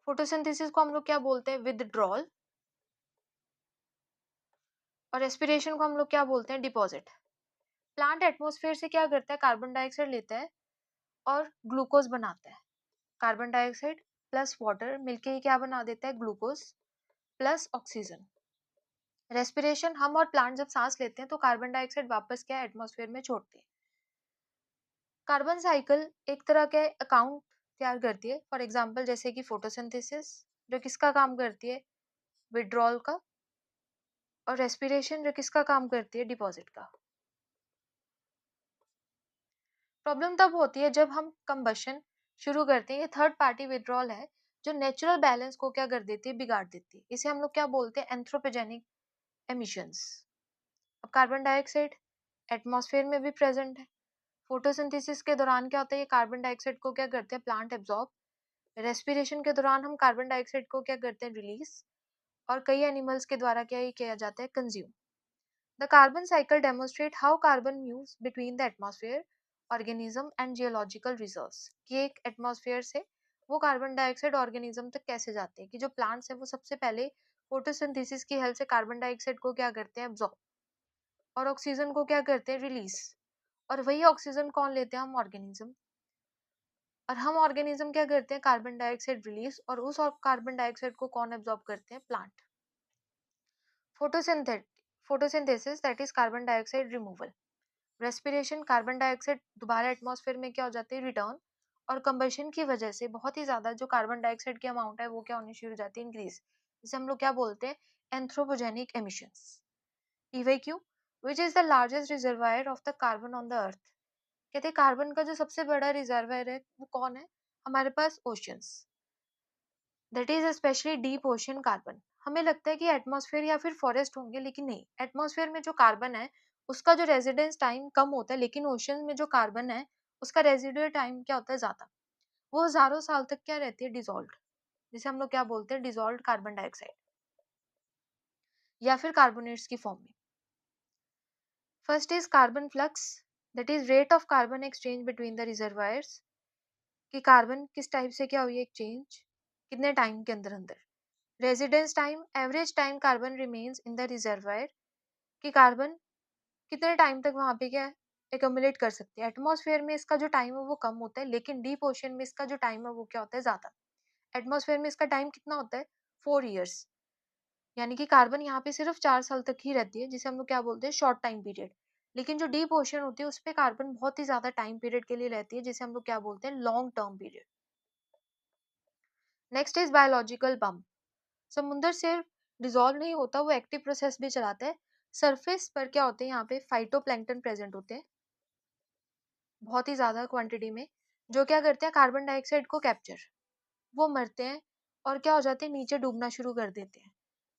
फोटोसिंथेसिस को हम लोग क्या बोलते हैं विथड्रॉल, और रेस्पिरेशन को हम लोग क्या बोलते हैं डिपॉजिट। प्लांट एटमॉस्फेयर से क्या करता है कार्बन डाइऑक्साइड लेता है और ग्लूकोज बनाता है। कार्बन डाइऑक्साइड प्लस वाटर मिलके ही क्या बना देता है ग्लूकोज प्लस ऑक्सीजन। रेस्पिरेशन, हम और प्लांट जब सांस लेते हैं तो कार्बन डाइऑक्साइड वापस क्या एटमॉस्फेयर में छोड़ते हैं। कार्बन साइकिल एक तरह के अकाउंट तैयार करती है, फॉर एग्जांपल जैसे कि फोटोसिंथेसिस जो किसका काम करती है, विड्रॉल का, और रेस्पिरेशन जो किसका काम करती है, डिपॉजिट का। प्रॉब्लम तब होती है जब हम कंबशन शुरू करते हैं, ये थर्ड पार्टी विड्रॉल है जो नेचुरल बैलेंस को क्या कर देती है, बिगाड़ देती है। इसे हम लोग क्या बोलते हैं, एंथ्रोपोजेनिक एमिशंस। अब कार्बन डाइऑक्साइड एटमॉस्फेयर में भी प्रेजेंट है। फोटोसिंथेसिस के दौरान क्या होता है, ये कार्बन डाइऑक्साइड को क्या करते हैं, प्लांट एब्जॉर्ब। रेस्पिरेशन के दौरान हम कार्बन डाइऑक्साइड को क्या करते हैं, रिलीज। और कई एनिमल्स के द्वारा क्या ये किया जाता है, consume. The carbon cycle demonstrate how carbon moves between the atmosphere, organism and geological reserves. कि एक एटमॉस्फेयर से वो कार्बन डाइऑक्साइड ऑर्गेनिज्म तक कैसे जाते हैं, कि जो प्लांट्स है वो सबसे पहले फोटोसिंथेसिस की हेल्प से कार्बन डाइऑक्साइड को क्या करते हैं, एब्जॉर्ब, और ऑक्सीजन को क्या करते हैं, रिलीज। और वही ऑक्सीजन कौन लेते हैं, हम ऑर्गेनिज्म। और हम ऑर्गेनिज्म क्या करते हैं, कार्बन डाइऑक्साइड रिलीज, और उस कार्बन डाइऑक्साइड को कौन एब्जॉर्ब करते हैं, plant. Photosynthesis that is carbon dioxide removal. Respiration, carbon dioxide दोबारा एटमॉस्फेयर में क्या हो जाती है, रिटर्न। और कंबशन की वजह से बहुत ही ज्यादा जो कार्बन डाइऑक्साइड की अमाउंट है वो क्या होनी शुरू हो जाती है, इंक्रीज। जिसे हम लोग क्या बोलते हैं, anthropogenic emissions. EVQ, which is the largest reservoir of the carbon on the earth। कहते हैं कार्बन का जो सबसे बड़ा रिजर्वायर है वो कौन है, हमारे पास oceans. That is specially deep ocean carbon. हमें लगता है कि एटमॉस्फेयर या फिर फॉरेस्ट होंगे, लेकिन नहीं। एटमॉस्फेयर में जो कार्बन है उसका जो रेजिडेंस टाइम कम होता है, लेकिन ओशन में जो कार्बन है उसका रेजिडुअल टाइम क्या होता है, ज्यादा। वो हजारों साल तक क्या रहती है, डिजोल्व। जिसे हम लोग क्या बोलते हैं, डिजोल्व कार्बन डाइऑक्साइड, या फिर कार्बोनेट्स की फॉर्म में। First is carbon flux, that is rate of carbon exchange between the reservoirs. कि कार्बन किस टाइप से क्या हुई है, एक्सचेंज, कितने टाइम के अंदर अंदर। Residence time, average time carbon remains in the reservoir. कि कार्बन कितने टाइम तक वहां पे क्या एकमुलेट कर सकते हैं। एटमॉस्फेयर में इसका जो टाइम है वो कम होता है, लेकिन डीप ओशन में इसका जो टाइम है वो क्या होता है, ज्यादा। एटमॉस्फेयर में इसका टाइम कितना होता है, 4 ईयर्स। यानी कि कार्बन यहाँ पे सिर्फ 4 साल तक ही रहती है, जिसे हम लोग क्या बोलते हैं, शॉर्ट टाइम पीरियड। लेकिन जो डीप ओशन होती है उस पे कार्बन बहुत ही ज्यादा टाइम पीरियड के लिए रहती है, जिसे हम लोग क्या बोलते हैं, long term period. Next is biological bomb. समुंदर सिर्फ डिजोल्व नहीं होता, वो एक्टिव प्रोसेस भी चलाता है। सरफेस पर क्या होते हैं, यहाँ पे फाइटोप्लैंक्टन प्रेजेंट होते हैं बहुत ही ज्यादा क्वांटिटी में, जो क्या करते हैं, कार्बन डाइऑक्साइड को कैप्चर। वो मरते हैं और क्या हो जाते हैं, नीचे डूबना शुरू कर देते हैं।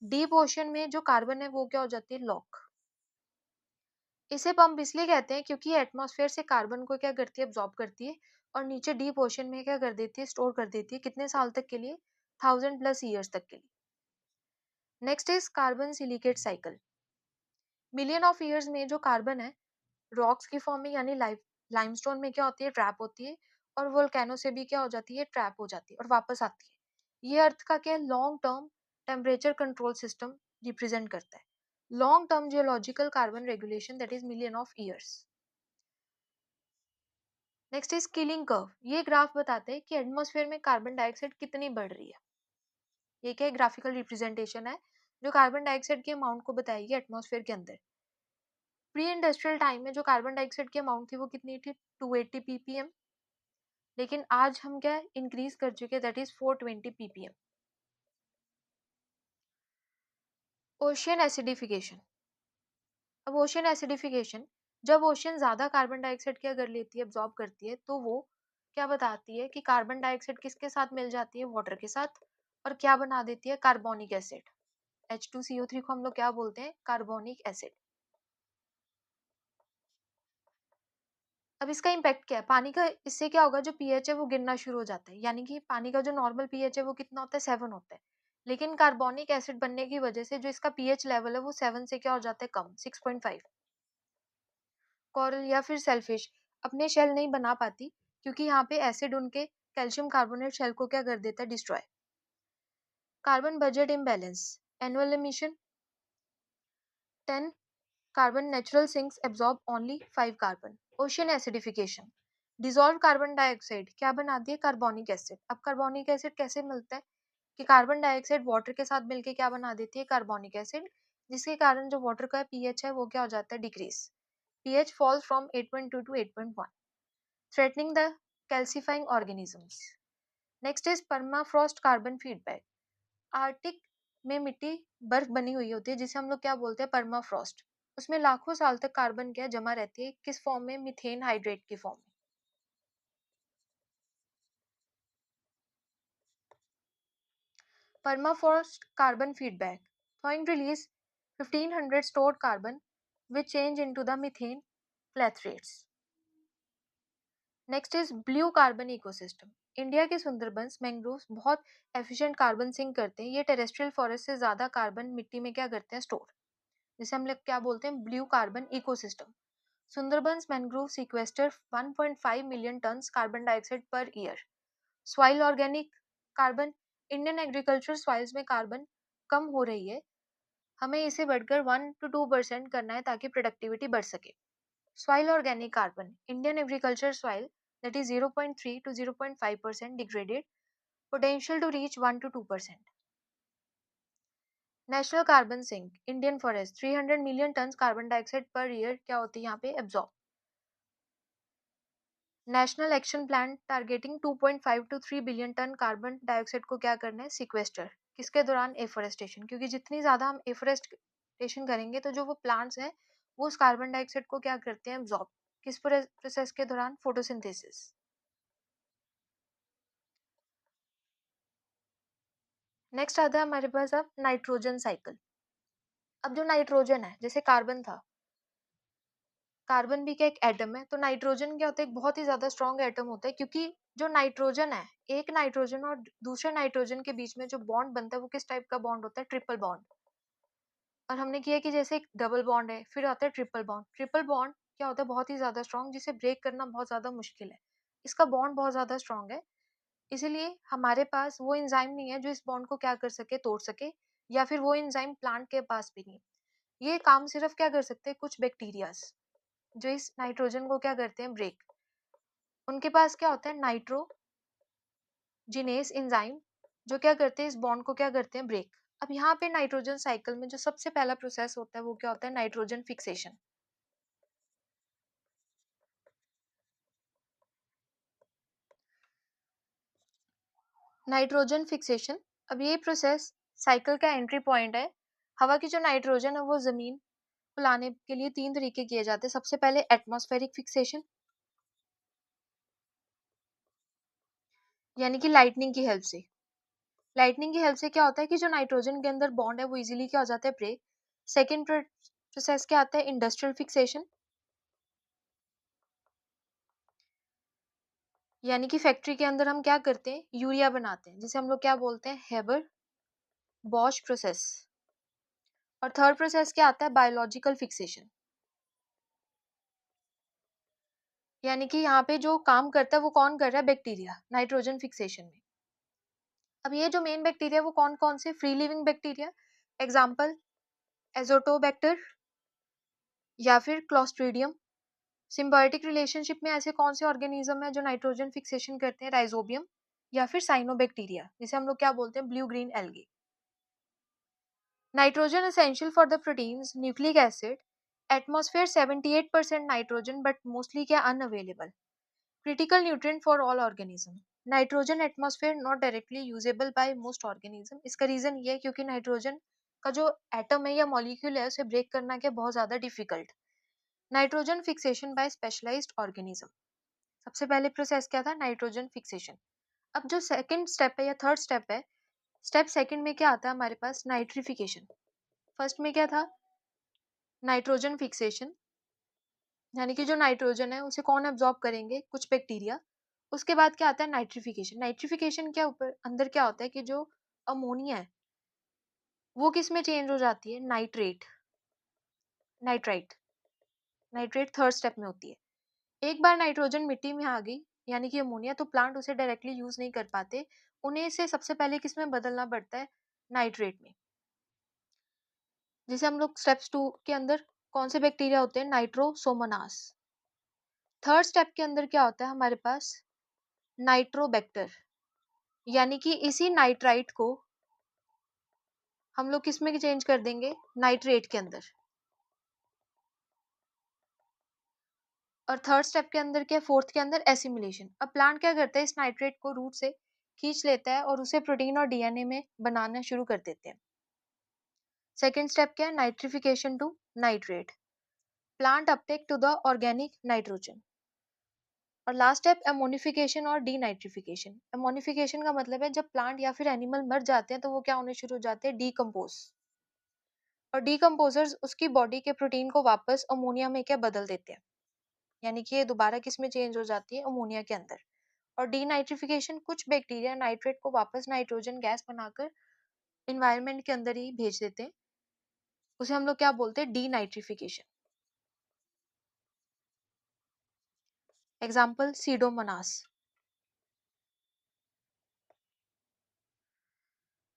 डीप ओशन में जो कार्बन है वो क्या हो जाती है, लॉक। इसे पंप इसलिए कहते हैं क्योंकि एटमॉस्फेयर से कार्बन को क्या करती है, एब्जॉर्ब करती है, और नीचे डीप ओशन में क्या कर देती है, स्टोर कर देती है। कितने साल तक के लिए, 1000+ ईयर्स तक के लिए। Next is carbon silicate cycle. Million of years में जो कार्बन है रॉक्स की फॉर्म में, यानी लाइमस्टोन में क्या होती है, ट्रैप होती है। और वोल्केनो से भी क्या हो जाती है, ट्रैप हो जाती है और वापस आती है। ये अर्थ का क्या long term temperature control system represent करता है। Long term geological carbon regulation, that is million of years. Next is killing curve. ये ग्राफ बताते हैं कि एटमॉस्फेयर में कार्बन डाइऑक्साइड कितनी बढ़ रही है। ये क्या ग्राफिकल रिप्रेजेंटेशन है जो कार्बन डाइऑक्साइड की अमाउंट को बताएगी एटमॉस्फेयर के अंदर। प्री इंडस्ट्रियल टाइम में जो कार्बन डाइऑक्साइड की अमाउंट थी वो कितनी थी, 280 ppm। लेकिन आज हम क्या इंक्रीज कर चुके हैं, that is 420 ppm। Ocean acidification. अब ओशियन एसिडिफिकेशन, जब ओशियन ज्यादा कार्बन डाइऑक्साइड क्या कर लेती है, एब्जॉर्ब करती है, तो वो क्या बताती है कि कार्बन डाइऑक्साइड किसके साथ मिल जाती है, वाटर के साथ। और क्या बना देती है, कार्बोनिक एसिड। H2CO3 को हम लोग क्या बोलते हैं, कार्बोनिक एसिड। अब इसका इम्पैक्ट क्या है, पानी का इससे क्या होगा, जो पीएच है वो गिरना शुरू हो जाता है। यानी कि पानी का जो नॉर्मल पीएच है वो कितना होता है, 7 होता है। लेकिन कार्बोनिक एसिड बनने की वजह से जो इसका पीएच लेवल है वो 7 से क्या हो जाता है, कम, 6.5। कोरल या फिर सेलफिश अपने शेल नहीं बना पाती, क्योंकि यहाँ पे एसिड उनके कैल्शियम कार्बोनेट शेल को क्या कर देता है, destroy. Carbon budget imbalance. Annual emission 10 carbon, natural sinks absorb only 5 carbon. Ocean acidification, dissolve carbon dioxide क्या बनाती है, कार्बोनिक एसिड। अब कार्बोनिक एसिड कैसे मिलता है, कि कार्बन डाइऑक्साइड वाटर के साथ मिलके क्या बना देती है, कार्बोनिक एसिड। जिसके कारण जो वाटर का पीएच है वो क्या हो जाता है, decrease. PH falls from 8.2 to 8.1, threatening the calcifying organisms. Next is permafrost carbon feedback. Arctic में मिट्टी बर्फ बनी हुई होती है जिसे हम लोग क्या बोलते हैं, परमाफ्रॉस्ट। उसमें लाखों साल तक कार्बन क्या जमा रहती है, किस फॉर्म में, मीथेन हाइड्रेट की फॉर्म में। Permafrost carbon feedback. Thawing release 1500 stored carbon which change into the methane flatrates. Next is blue carbon ecosystem. India के सुंदरबंस मैंग्रोव्स बहुत एफिशिएंट कार्बन सिंक करते हैं। ये टेरेस्ट्रियल फॉरेस्ट से ज्यादा कार्बन मिट्टी में क्या करते हैं, स्टोर, जिसे हम लोग क्या बोलते हैं, blue carbon ecosystem. Sundarbans mangrove sequester 1.5 million tons carbon dioxide per year. Soil organic carbon. Indian agriculture soils में कार्बन कम हो रही है, हमें इसे बढ़कर 1 to 2% करना है ताकि प्रोडक्टिविटी बढ़ सके। Soil organic carbon. Indian agriculture soil that is 0.3 to 0.5% degraded, potential to reach 1 to 2%. National carbon sink. Indian forest 300 million tonne carbon dioxide per year क्या होती है यहाँ पे, absorb. National action plan targeting 2.5 to 3 billion tonne carbon dioxide को क्या करना है, सिक्वेस्टर। किसके दौरान, एफोरेस्टेशन, क्योंकि जितनी ज्यादा हम एफोरेस्टेशन करेंगे तो जो वो प्लांट्स हैं वो उस कार्बन डाइऑक्साइड को क्या करते हैं, एब्जॉर्ब। किस प्रोसेस के दौरान, फोटोसिंथेसिस। नेक्स्ट आता है हमारे पास अब नाइट्रोजन साइकिल। अब जो नाइट्रोजन है, जैसे कार्बन था, कार्बन भी क्या एक एटम है, तो नाइट्रोजन क्या होता है, एक बहुत ही ज्यादा स्ट्रॉन्ग एटम होता है, क्योंकि जो नाइट्रोजन है, एक नाइट्रोजन और दूसरे नाइट्रोजन के बीच में जो बॉन्ड बनता है वो किस टाइप का बॉन्ड होता है, ट्रिपल बॉन्ड। और हमने किया कि जैसे एक डबल बॉन्ड है, फिर आता है ट्रिपल बॉन्ड। ट्रिपल बॉन्ड क्या होता है, बहुत ही ज्यादा स्ट्रॉन्ग, जिसे ब्रेक करना बहुत ज्यादा मुश्किल है। इसका बॉन्ड बहुत ज्यादा स्ट्रॉन्ग है, इसीलिए हमारे पास वो एंजाइम नहीं है जो इस बॉन्ड को क्या कर सके, तोड़ सके, या फिर वो एंजाइम प्लांट के पास भी नहीं है। ये काम सिर्फ क्या कर सकते हैं, कुछ बैक्टीरियाज जो इस नाइट्रोजन को क्या करते हैं, ब्रेक। उनके पास क्या होता है, नाइट्रोजिनेस एंजाइम, जो क्या करते हैं, इस बॉन्ड को क्या करते हैं, ब्रेक। अब यहाँ पे नाइट्रोजन साइकिल में जो सबसे पहला प्रोसेस होता है वो क्या होता है, नाइट्रोजन फिक्सेशन। Nitrogen fixation. अब ये प्रोसेस साइकिल का एंट्री पॉइंट है। हवा की जो नाइट्रोजन है वो जमीन को लाने के लिए तीन तरीके किए जाते हैं। सबसे पहले एटमॉस्फेरिक फिक्सेशन, यानी कि लाइटनिंग की हेल्प से। लाइटनिंग की हेल्प से क्या होता है कि जो नाइट्रोजन के अंदर बॉन्ड है वो इजीली क्या हो जाता है, ब्रेक। सेकेंड प्रोसेस क्या आता है, इंडस्ट्रियल फिक्सेशन, यानी कि फैक्ट्री के अंदर हम क्या करते हैं, यूरिया बनाते हैं, जिसे हम लोग क्या बोलते हैं, हेबर बॉश प्रोसेस। और थर्ड प्रोसेस क्या आता है, बायोलॉजिकल फिक्सेशन, यानी कि यहाँ पे जो काम करता है वो कौन कर रहा है, बैक्टीरिया, नाइट्रोजन फिक्सेशन में। अब ये जो मेन बैक्टीरिया वो कौन कौन से, free living bacteria, example Azotobacter या फिर क्लोस्ट्रीडियम। सिम्बायोटिक रिलेशनशिप में ऐसे कौन से ऑर्गेनिज्म है जो नाइट्रोजन फिक्सेशन करते हैं, राइजोबियम या फिर साइनोबैक्टीरिया, जिसे हम लोग क्या बोलते हैं, blue green algae. Nitrogen essential for the proteins, nucleic acid. Atmosphere 78% nitrogen but mostly क्या, unavailable. Critical nutrient for all organism. Nitrogen atmosphere not directly usable by most organism. इसका रीजन ये है क्योंकि नाइट्रोजन का जो एटम है या molecule है उसे ब्रेक करना क्या बहुत ज्यादा difficult. Nitrogen fixation by specialised organism. सबसे पहले प्रोसेस क्या था, नाइट्रोजन फिक्सेशन। अब जो सेकंड स्टेप है या थर्ड स्टेप है, स्टेप सेकंड में क्या आता है हमारे पास, नाइट्रिफिकेशन। फर्स्ट में क्या था, नाइट्रोजन फिक्सेशन, यानी कि जो नाइट्रोजन है उसे कौन एब्जॉर्ब करेंगे, कुछ बैक्टीरिया। उसके बाद क्या आता है, नाइट्रिफिकेशन। नाइट्रिफिकेशन के ऊपर अंदर क्या होता है कि जो अमोनिया है वो किस में चेंज हो जाती है, nitrate, nitrite. Nitrate third step में होती है। एक बार नाइट्रोजन मिट्टी में आ गई, यानी कि अमोनिया, तो प्लांट उसे डायरेक्टली यूज नहीं कर पाते, उन्हें इसे सबसे पहले किस में बदलना पड़ता है, नाइट्रेट में। जैसे हम लोग स्टेप्स 2 के अंदर कौन से बैक्टीरिया होते हैं, नाइट्रोसोमोनास। थर्ड स्टेप के अंदर क्या होता है हमारे पास, नाइट्रोबैक्टर, यानी कि इसी नाइट्राइट को हम लोग किस में चेंज कर देंगे, नाइट्रेट के अंदर। और थर्ड स्टेप के अंदर क्या, फोर्थ के अंदर एसिमिलेशन। अब प्लांट क्या करता है, इस नाइट्रेट को रूट से खींच लेता है और उसे प्रोटीन और डीएनए में बनाना शुरू कर देते हैं। सेकेंड स्टेप क्या है, nitrification to nitrate, plant uptake to the organic nitrogen. और लास्ट स्टेप एमोनिफिकेशन और डीनाइट्रिफिकेशन। एमोनिफिकेशन का मतलब है जब प्लांट या फिर एनिमल मर जाते हैं तो वो क्या होने शुरू हो जाते हैं, डीकम्पोज। और डीकम्पोजर्स उसकी बॉडी के प्रोटीन को वापस अमोनिया में क्या बदल देते हैं, यानी कि ये दोबारा किस में चेंज हो जाती है, अमोनिया के अंदर। और डीनाइट्रिफिकेशन, कुछ बैक्टीरिया नाइट्रेट को वापस नाइट्रोजन गैस बनाकर इन्वायरमेंट के अंदर ही भेज देते हैं, उसे हम लोग क्या बोलते हैं, denitrification. Example Pseudomonas.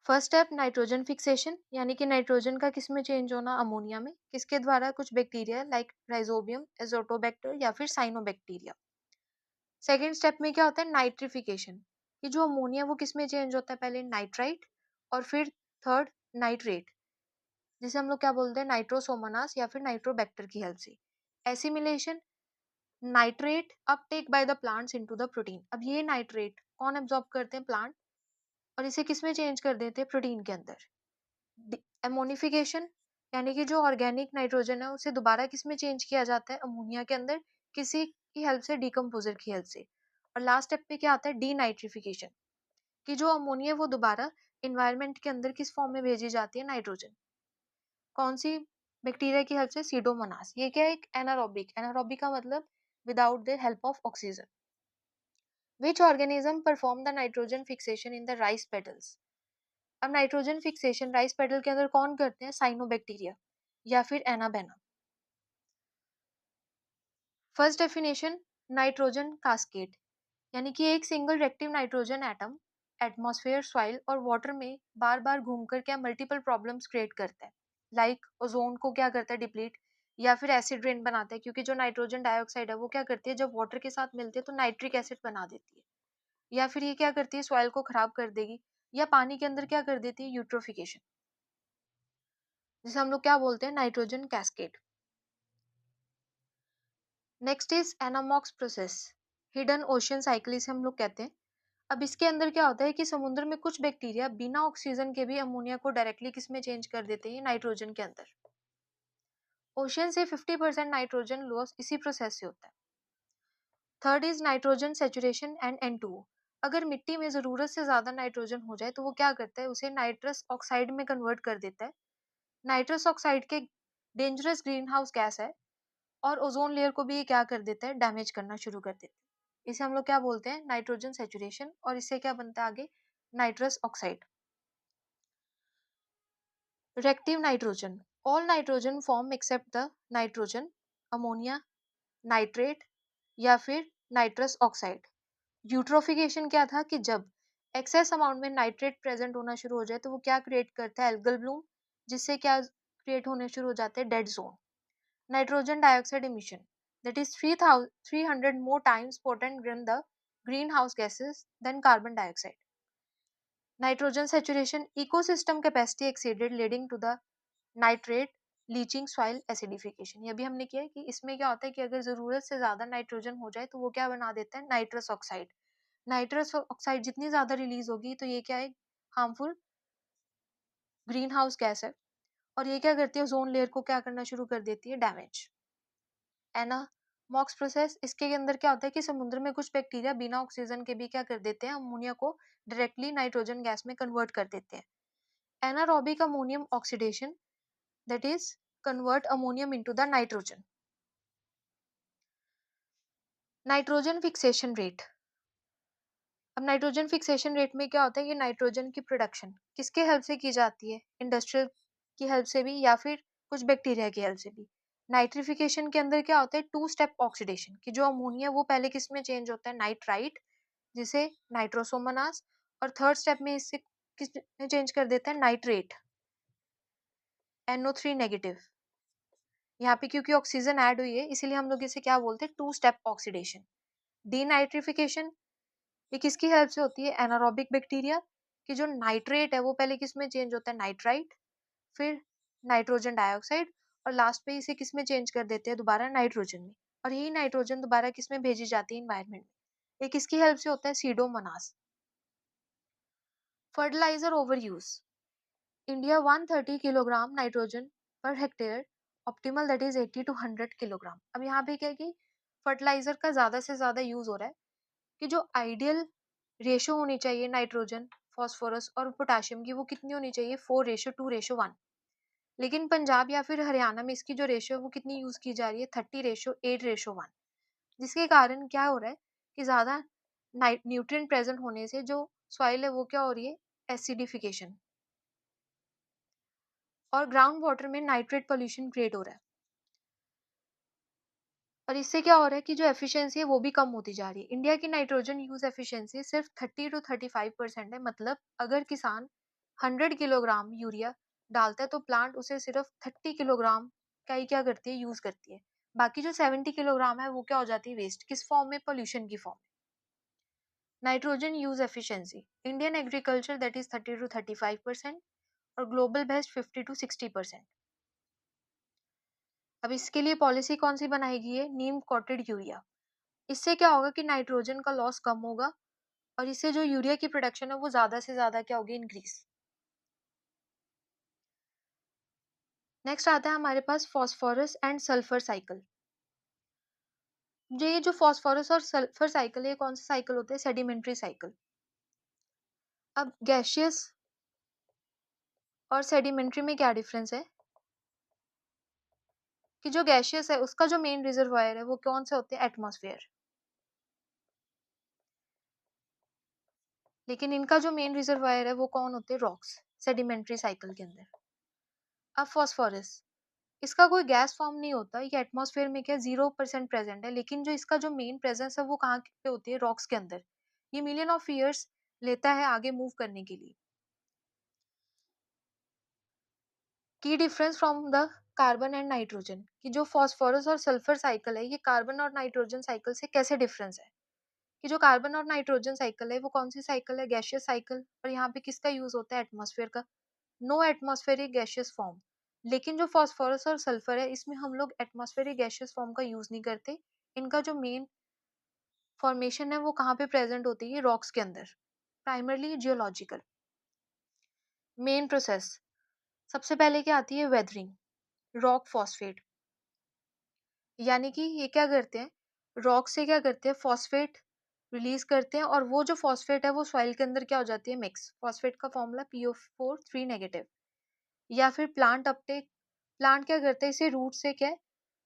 First step nitrogen fixation, यानी कि नाइट्रोजन का किस में चेंज होना, अमोनिया में, किसके द्वारा, कुछ बैक्टीरिया लाइक राइजोबियम, एजोटोबैक्टर या फिर साइनोबैक्टीरिया। सेकेंड स्टेप में क्या होता है, नाइट्रिफिकेशन, कि जो अमोनिया वो किस में चेंज होता है, पहले नाइट्राइट और फिर थर्ड नाइट्रेट, जिसे हम लोग क्या बोलते हैं, नाइट्रोसोमोनास या फिर नाइट्रोबैक्टर की हेल्प से। Assimilation, nitrate Uptake by the plants into the protein. अब ये नाइट्रेट कौन एब्जॉर्ब करते हैं, प्लांट, और इसे किस में चेंज कर देते हैं, प्रोटीन के अंदर। एमोनिफिकेशन, यानी कि जो ऑर्गेनिक नाइट्रोजन है उसे दोबारा किस में चेंज किया जाता है, अमोनिया के अंदर, किसी की हेल्प से, डीकम्पोजर की हेल्प से। और लास्ट स्टेप पे क्या आता है, डीनाइट्रिफिकेशन, कि जो अमोनिया वो दोबारा इन्वायरमेंट के अंदर किस फॉर्म में भेजी जाती है, नाइट्रोजन। कौन सी, बैक्टीरिया की हेल्प से, सीडोमोनास। ये क्या है, एक एनारोबिक, एनारोबिक का मतलब without the help of oxygen. Which organism perform the nitrogen fixation in the rice petals. अब नाइट्रोजन फिक्सेशन राइस पेडल के अंदर कौन करते हैं, साइनोबैक्टीरिया या फिर anabaena. First definition, nitrogen cascade, यानी कि एक single reactive nitrogen atom atmosphere, soil और वाटर में बार बार घूमकर क्या मल्टीपल प्रॉब्लम्स क्रिएट करता है, लाइक ओजोन को क्या करता है, डिप्लीट, या फिर एसिड रेन बनाता है, क्योंकि जो नाइट्रोजन डाइऑक्साइड है वो क्या करती है, जब वाटर के साथ मिलती है तो नाइट्रिक एसिड बना देती है। या फिर ये क्या करती है, सॉइल को खराब कर देगी, या पानी के अंदर क्या कर देती है, यूट्रोफिकेशन, जिसे हम लोग क्या बोलते हैं, nitrogen cascade. Next is anammox process, hidden ocean cycle इसे हम लोग कहते हैं। अब इसके अंदर क्या होता है कि समुद्र में कुछ बैक्टीरिया बिना ऑक्सीजन के भी अमोनिया को डायरेक्टली किस में चेंज कर देते हैं, नाइट्रोजन के अंदर। ओशियन से 50% नाइट्रोजन लॉस इसी प्रोसेस से होता है। Third is nitrogen saturation and N2O। अगर मिट्टी में जरूरत से ज्यादा नाइट्रोजन हो जाए तो वो क्या करता है, उसे नाइट्रस ऑक्साइड में कन्वर्ट कर देता है। नाइट्रस ऑक्साइड के डेंजरस ग्रीन हाउस गैस है और ओजोन लेयर को भी ये क्या कर देता है, डैमेज करना शुरू कर देता है। इसे हम लोग क्या बोलते हैं, नाइट्रोजन सेचुरेशन। और इससे क्या बनता है आगे, nitrous oxide. Reactive nitrogen, all nitrogen form except the nitrogen, ammonia, nitrate या फिर नाइट्रस ऑक्साइड। यूट्रोफिकेशन क्या था कि जब एक्सेस अमाउंट में नाइट्रेट प्रेजेंट होना शुरू हो जाए तो वो क्या क्रिएट करता है, एल्गल ब्लूम, जिससे क्या क्रिएट होने शुरू हो जाते हैं, dead zone. Nitrogen dioxide emission, that is 300 more times potent than the greenhouse gases than carbon dioxide. Nitrogen saturation, ecosystem capacity exceeded leading to the nitrate leaching, soil acidification. ये भी हमने किया है कि इसमें क्या होता है कि अगर जरूरत से ज्यादा नाइट्रोजन हो जाए तो वो क्या बना देता है, नाइट्रस ऑक्साइड। नाइट्रस ऑक्साइड जितनी ज्यादा रिलीज होगी तो ये क्या है, हार्मफुल ग्रीन हाउस गैस है, और ये क्या करती है, ओजोन लेयर को क्या करना शुरू कर देती है, डैमेज। एनामॉक्स प्रोसेस, इसके अंदर क्या होता है कि समुद्र में कुछ बैक्टीरिया बिना ऑक्सीजन के भी क्या कर देते हैं, अमोनिया को डायरेक्टली नाइट्रोजन गैस में कन्वर्ट कर देते हैं। Anaerobic ammonium oxidation, that is convert ammonium into the nitrogen. Nitrogen fixation rate. अब नाइट्रोजन फिक्सेशन रेट में क्या होता है कि नाइट्रोजन की प्रोडक्शन किसके हेल्प से की जाती है, इंडस्ट्रियल की हेल्प से भी या फिर कुछ बैक्टीरिया की हेल्प से भी। नाइट्रिफिकेशन के अंदर क्या होता है, टू स्टेप ऑक्सीडेशन, कि जो अमोनिया वो पहले किस में चेंज होता है, नाइट्राइट, जिसे नाइट्रोसोमोनास, और थर्ड स्टेप में इसे किस में चेंज कर देता है, नाइट्रेट, NO3 नेगेटिव। यहाँ पे क्योंकि ऑक्सीजन ऐड हुई है इसीलिए हम लोग इसे क्या बोलते हैं, टू स्टेप ऑक्सीडेशन। डीनाइट्रिफिकेशन, ये किसकी हेल्प से होती है, एनारोबिक बैक्टीरिया, कि जो नाइट्रेट है वो पहले किस में चेंज होता है, नाइट्राइट, फिर नाइट्रोजन डाइऑक्साइड, और लास्ट पे इसे किस में चेंज कर देते हैं, दोबारा नाइट्रोजन में। और यही नाइट्रोजन दोबारा किस में भेजी जाती है, इन्वायरमेंट में। ये किसकी हेल्प से होता है, pseudomonas. Fertiliser over use, India 130 kilogram nitrogen per hectare, optimal that is 80 to 100 kilogram. अब यहाँ पे क्या है कि फर्टिलाइजर का ज्यादा से ज्यादा यूज हो रहा है, कि जो आइडियल रेशो होनी चाहिए नाइट्रोजन, फास्फोरस और पोटाशियम की, वो कितनी होनी चाहिए, 4:2:1। लेकिन पंजाब या फिर हरियाणा में इसकी जो रेशो है वो कितनी यूज की जा रही है, 30:8:1। जिसके कारण क्या हो रहा है कि ज्यादा न्यूट्रिएंट प्रेजेंट होने से जो सॉइल है वो क्या हो रही है, एसिडिफिकेशन, और ग्राउंड वाटर में नाइट्रेट पोल्यूशन क्रिएट हो रहा है। और इससे क्या हो रहा है कि जो एफिशिएंसी है वो भी कम होती जा रही है। इंडिया की नाइट्रोजन यूज एफिशिएंसी सिर्फ 30 to 35% है। मतलब अगर किसान 100 किलोग्राम यूरिया डालता है तो प्लांट उसे सिर्फ 30 किलोग्राम का ही क्या करती है, यूज करती है। बाकी जो 70 किलोग्राम है वो क्या हो जाती है, वेस्ट। किस फॉर्म में, पोल्यूशन की फॉर्म में। Nitrogen use efficiency Indian agriculture that is 30 to 35%, और ग्लोबल बेस्ट 50 to 60%। अब इसके लिए पॉलिसी कौन सी बनाई गई है, नीम कोटेड यूरिया। इससे क्या होगा कि नाइट्रोजन का लॉस कम होगा, और इससे जो यूरिया की प्रोडक्शन है वो ज्यादा से ज्यादा क्या होगी, इंक्रीज। नेक्स्ट आता है हमारे पास फॉस्फोरस एंड सल्फर साइकिल। जो ये जो फॉस्फोरस और सल्फर साइकिल है, कौन सा साइकिल होता है, सेडिमेंट्री साइकिल। अब गैशियस और सेडिमेंट्री में क्या डिफरेंस है, कि जो गैशियस है उसका जो मेन रिजर्वायर है वो कौन से होते हैं, एटमॉस्फेयर। लेकिन इनका जो मेन रिजर्वायर है वो कौन होते हैं, रॉक्स, सेडिमेंट्री साइकिल के अंदर। अब फॉस्फोरस, इसका कोई गैस फॉर्म नहीं होता, ये एटमॉस्फेयर में क्या 0% प्रेजेंट है। लेकिन जो इसका जो मेन प्रेजेंस है वो कहाँ पे होती है, रॉक्स के अंदर। ये मिलियन ऑफ ईयर्स लेता है आगे मूव करने के लिए। की difference from the carbon and nitrogen, कि जो फॉस्फोरस और सल्फर साइकिल है ये कार्बन और नाइट्रोजन साइकिल से कैसे डिफरेंस है। कि जो कार्बन और नाइट्रोजन साइकिल है वो कौन सी साइकिल है, गैशियस साइकिल। और यहाँ पे किसका यूज होता है, एटमॉस्फेयर का। No atmospheric gaseous form. लेकिन जो फॉस्फोरस और सल्फर है इसमें हम लोग एटमॉस्फेरिक गैशियस फॉर्म का यूज नहीं करते। इनका जो मेन फॉर्मेशन है वो कहाँ पे प्रेजेंट होती है, रॉक्स के अंदर, प्राइमरली जियोलॉजिकल। मेन प्रोसेस, सबसे पहले क्या आती है, वेदरिंग, रॉक फॉस्फेट। यानी कि ये क्या करते हैं, रॉक से क्या करते हैं, फॉस्फेट रिलीज करते हैं, और वो जो फॉस्फेट है वो सॉइल के अंदर क्या हो जाती है, मिक्स। फॉस्फेट का फॉर्मूला PO4 3 नेगेटिव। या फिर प्लांट अपटेक, प्लांट क्या करते हैं, इसे रूट से क्या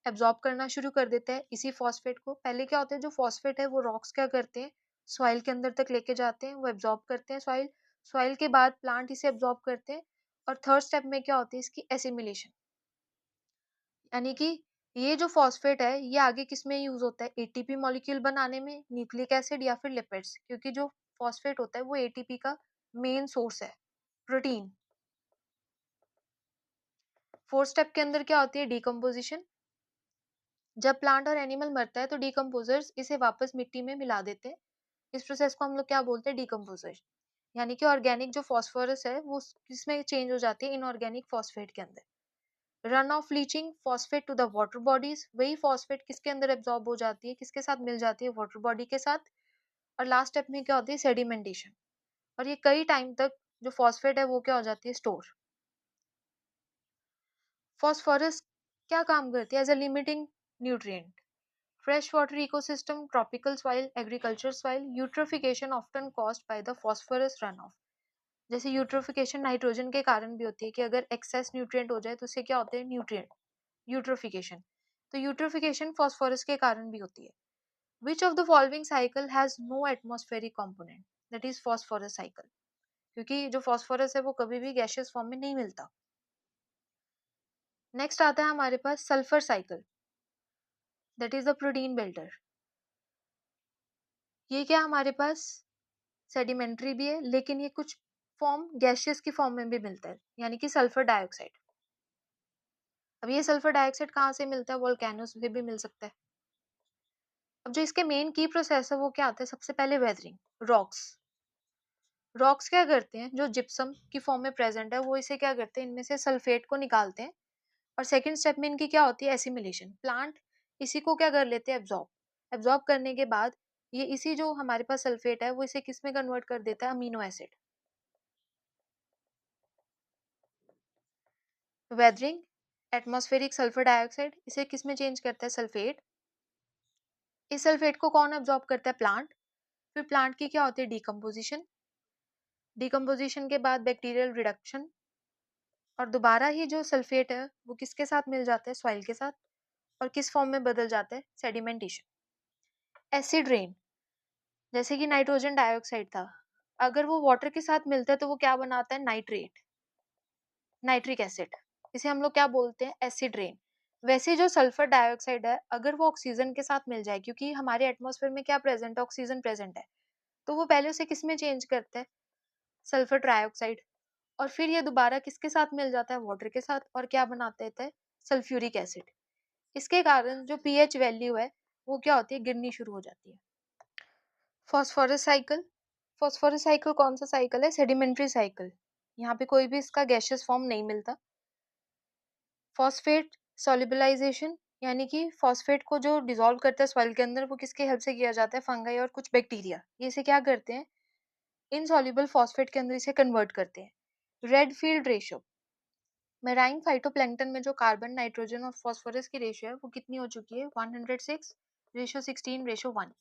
एब्जॉर्ब करना शुरू कर देता है इसी फॉस्फेट को। पहले क्या होता है, जो फॉस्फेट है वो रॉक्स क्या करते हैं, सॉइल के अंदर तक लेके जाते हैं, वो एब्जॉर्ब करते हैं सॉइल। सॉइल के बाद प्लांट इसे एब्जॉर्ब करते हैं, और थर्ड स्टेप में क्या होती है, इसकी एसिमिलेशन। यानी कि ये जो फॉस्फेट है ये आगे किस में यूज होता है, एटीपी मॉलिक्यूल बनाने में, न्यूक्लिक एसिड या फिर लिपिड्स। क्योंकि जो फॉस्फेट होता है वो एटीपी का मेन सोर्स है। प्रोटीन, फोर्थ स्टेप के अंदर क्या होती है, डिकम्पोजिशन। जब प्लांट और एनिमल मरता है तो डिकम्पोजर्स इसे वापस मिट्टी में मिला देते हैं। इस प्रोसेस को हम लोग क्या बोलते हैं, डिकम्पोजिशन। यानी कि ऑर्गेनिक जो फॉस्फोरस है वो किसमें चेंज हो जाती है, इनऑर्गेनिक फॉस्फेट के अंदर। Run off leaching phosphate to the water bodies, वही फॉस्फेट किसके अंदर एब्जॉर्ब हो जाती है, किसके साथ मिल जाती है, वाटर बॉडी के साथ। और लास्ट स्टेप में क्या होती है, सेडिमेंटेशन। और ये कई टाइम तक जो फॉस्फेट है वो क्या हो जाती है, स्टोर। फॉस्फोरस क्या काम करती है, as a limiting nutrient, fresh water ecosystem, tropical soil, agriculture soil. Eutrophication often caused by the phosphorus run off. जैसे यूट्रोफिकेशन नाइट्रोजन के कारण भी होती है, कि अगर एक्सेस न्यूट्रिएंट हो जाए तो उससे क्या होते हैं, न्यूट्रिएंट, यूट्रोफिकेशन। तो यूट्रोफिकेशन फॉस्फोरस के कारण भी होती है। Which of the following cycle has no atmospheric component, that is phosphorus cycle. क्योंकि जो फॉस्फोरस है वो कभी भी गैशियस फॉर्म में नहीं मिलता। नेक्स्ट आता है हमारे पास sulphur cycle, that is the protein builder. ये क्या हमारे पास सेडिमेंट्री भी है, लेकिन ये कुछ फॉर्म गैशियस की फॉर्म में भी मिलता है, यानी कि सल्फर डाइऑक्साइड। अब ये सल्फर डाइऑक्साइड कहाँ से मिलता है, वोल्केनोस से भी मिल सकता है। अब जो इसके मेन की प्रोसेस है वो क्या आता है, सबसे पहले वेदरिंग, रॉक्स। रॉक्स क्या करते हैं, जो जिप्सम की फॉर्म में प्रेजेंट है वो इसे क्या करते हैं, इनमें से सल्फेट को निकालते हैं। और सेकंड स्टेप में इनकी क्या होती है, एसिमिलेशन। प्लांट इसी को क्या कर लेते हैं, एब्जॉर्ब। एब्जॉर्ब करने के बाद ये इसी जो हमारे पास सल्फेट है वो इसे किस में कन्वर्ट कर देता है, amino acid. Weathering, atmospheric sulphur dioxide इसे किस में चेंज करता है, सल्फेट। इस सल्फेट को कौन एब्जॉर्ब करता है, प्लांट। फिर प्लांट की क्या होती है, डिकम्पोजिशन। डिकम्पोजिशन के बाद बैक्टीरियल रिडक्शन, और दोबारा ही जो सल्फेट है वो किसके साथ मिल जाता है, सॉइल के साथ। और किस फॉर्म में बदल जाता है, सेडिमेंटेशन। एसिड रेन, जैसे कि नाइट्रोजन डाइऑक्साइड था, अगर वो वाटर के साथ मिलता है तो वो क्या बनाता है, नाइट्रेट, नाइट्रिक एसिड। इसे हम लोग क्या बोलते हैं, एसिड रेन। वैसे जो सल्फर डाइऑक्साइड है, अगर वो ऑक्सीजन के साथ मिल जाए, क्योंकि हमारे एटमॉस्फेयर में क्या प्रेजेंट है, ऑक्सीजन प्रेजेंट है, तो वो पहले उसे किस में चेंज करता है, सल्फर ट्राइऑक्साइड। और फिर ये दोबारा किसके साथ मिल जाता है, वाटर के साथ, और क्या बना देता है, सल्फ्यूरिक एसिड। इसके कारण जो पीएच वैल्यू है वो क्या होती है, गिरनी शुरू हो जाती है। फॉस्फोरस साइकिल, फॉस्फोरस साइकिल कौन सा साइकिल है, सेडिमेंट्री साइकिल। यहाँ पे कोई भी इसका गैशियस फॉर्म नहीं मिलता। फॉस्फेट सॉल्युबलाइजेशन, यानी कि फॉस्फेट को जो डिसॉल्व करता है सॉइल के अंदर वो किसके हेल्प से किया जाता है, फंगाई और कुछ बैक्टीरिया, ये इसे क्या करते हैं, इनसॉल्युबल फॉस्फेट के अंदर इसे कन्वर्ट करते हैं। Red field ratio, marine phytoplankton में जो कार्बन, नाइट्रोजन और फास्फोरस की रेशियो है वो कितनी हो चुकी है, 106 रेशियो 16 रेशियो 1।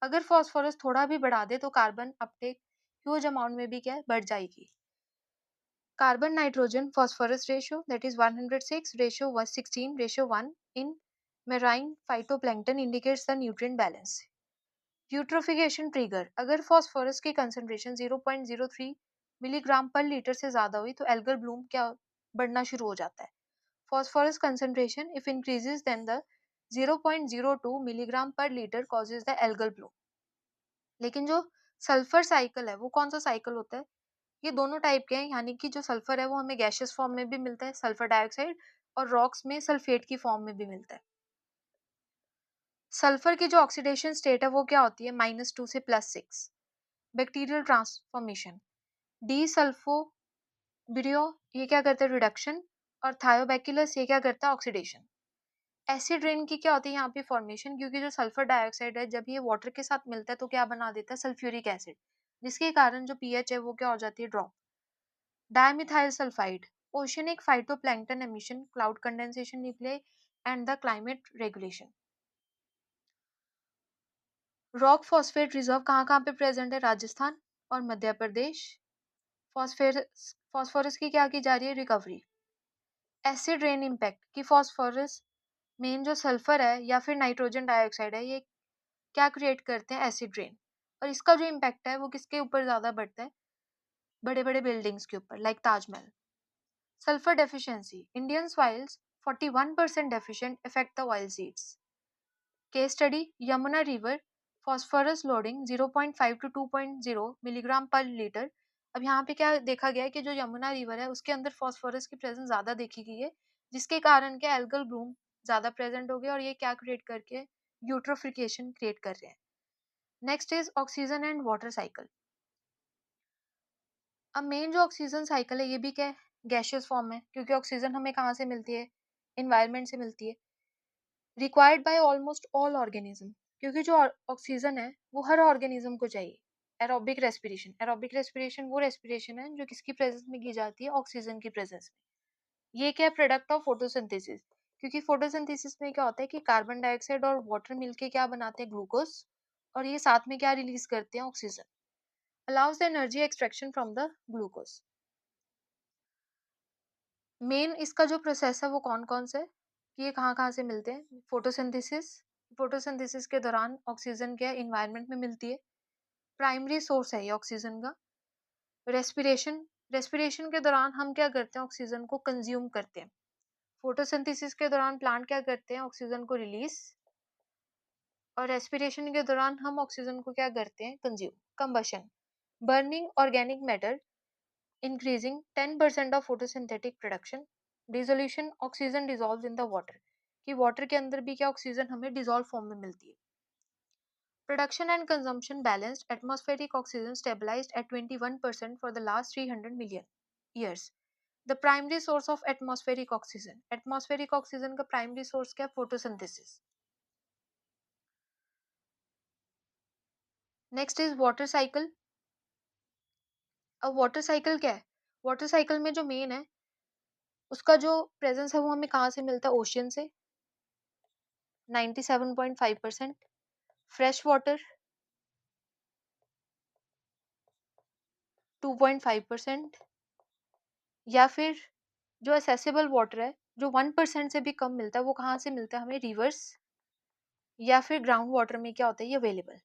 अगर फास्फोरस थोड़ा भी बढ़ा दे तो कार्बन अपटेक ह्यूज अमाउंट में भी क्या है, बढ़ जाएगी। Carbon nitrogen phosphorus ratio that is 106 ratio 16 ratio 1 in marine phytoplankton indicates the nutrient balance. Eutrophication trigger, अगर फास्फोरस की कंसंट्रेशन 0.03 मिलीग्राम पर लीटर से ज्यादा हुई तो एल्गल ब्लूम क्या बढ़ना शुरू हो जाता है। Phosphorus concentration if increases then the 0.02 milligram per liter causes the algal bloom। लेकिन जो सल्फर साइकिल है वो कौन सा साइकिल होता है, ये दोनों टाइप के हैं, यानी कि जो सल्फर है वो हमें गैशियस फॉर्म में भी मिलता है, सल्फर डाइऑक्साइड, और रॉक्स में सल्फेट की फॉर्म में भी मिलता है। सल्फर की जो ऑक्सीडेशन स्टेट है वो क्या होती है, -2 से +6। बैक्टीरियल ट्रांसफॉर्मेशन, डी सल्फो बिरियो ये क्या करता है, रिडक्शन। और थायोबैक्यूलस ये क्या करता है, ऑक्सीडेशन। एसिड रेन की क्या होती है यहाँ पे, फॉर्मेशन, क्योंकि जो सल्फर डाइऑक्साइड है जब ये वाटर के साथ मिलता है तो क्या बना देता है, सल्फ्यूरिक एसिड, जिसके कारण जो पीएच है वो क्या हो जाती है, drop. Dimethyl sulphide, oceanic phytoplankton emission, cloud condensation nuclei and the climate regulation. Rock phosphate reserve कहाँ कहाँ पे प्रेजेंट है, राजस्थान और मध्य प्रदेश। फॉस्फेरस फॉस्फोरस की क्या की जा रही है, रिकवरी। एसिड रेन इम्पैक्ट की फॉस्फोरस मेन जो सल्फर है या फिर नाइट्रोजन डाइऑक्साइड है ये क्या क्रिएट करते हैं, एसिड रेन। और इसका जो इम्पैक्ट है वो किसके ऊपर ज्यादा बढ़ता है, बड़े बड़े बिल्डिंग्स के ऊपर, like Taj Mahal. Sulphur deficiency, Indian soils 41% deficient affect the oil seeds. Case study, Yamuna river, phosphorus loading 0.5 to 2.0 milligram per litre. अब यहाँ पे क्या देखा गया है कि जो यमुना रिवर है उसके अंदर फॉस्फोरस की प्रेजेंस ज्यादा देखी गई है, जिसके कारण क्या एल्गल ब्लूम ज्यादा प्रेजेंट हो गया, और ये क्या क्रिएट करके यूट्रोफिकेशन क्रिएट कर रहे हैं। Next is oxygen and water cycle. अब मेन जो ऑक्सीजन साइकिल है ये भी क्या है, गैशियस फॉर्म में, क्योंकि ऑक्सीजन हमें कहाँ से मिलती है, इन्वायरमेंट से मिलती है। Required by almost all organism, क्योंकि जो ऑक्सीजन है वो हर ऑर्गेनिज्म को चाहिए। एरोबिक रेस्पिरेशन, एरोबिक रेस्पिरेशन वो रेस्पिरेशन है जो किसकी प्रेजेंस में की जाती है, ऑक्सीजन की प्रेजेंस में। ये क्या है, प्रोडक्ट ऑफ फोटोसिंथेसिस, क्योंकि फोटोसिंथेसिस में क्या होता है कि कार्बन डाइऑक्साइड और वाटर मिलके क्या बनाते हैं, ग्लूकोज, और ये साथ में क्या रिलीज करते हैं, oxygen. Allows the energy extraction from the glucose. Main इसका जो प्रोसेस है वो कौन कौन से, ये कहाँ कहाँ से मिलते हैं, फोटोसिंथेसिस। फोटोसिंथेसिस के दौरान ऑक्सीजन क्या इन्वायरमेंट में मिलती है, प्राइमरी सोर्स है ये ऑक्सीजन का। रेस्पिरेशन, रेस्पिरेशन के दौरान हम क्या करते हैं, ऑक्सीजन को कंज्यूम करते हैं। फोटोसिंथेसिस के दौरान प्लांट क्या करते हैं, ऑक्सीजन को रिलीज। और रेस्पिरेशन के दौरान हम ऑक्सीजन को क्या करते हैं, consume. Combustion, burning organic matter increasing 10% of photosynthetic production। Dissolution, oxygen dissolves in the water, कि वाटर के अंदर भी क्या ऑक्सीजन हमें डिसॉल्व फॉर्म में मिलती है। Production and consumption balanced. Atmospheric oxygen stabilized at 21% for the last 300 million years. The primary source of atmospheric oxygen. Atmospheric oxygen का primary source क्या है? Photosynthesis. Next is water cycle. अब water cycle क्या है? Water cycle में जो main है उसका जो प्रेजेंस है वो हमें कहाँ से मिलता है? ओशियन से 97.5%, फ्रेश वाटर 2.5%, या फिर जो एसेसिबल वाटर है जो 1% से भी कम मिलता है वो कहाँ से मिलता है हमें? रिवर्स या फिर ग्राउंड वाटर में क्या होता है ये अवेलेबल।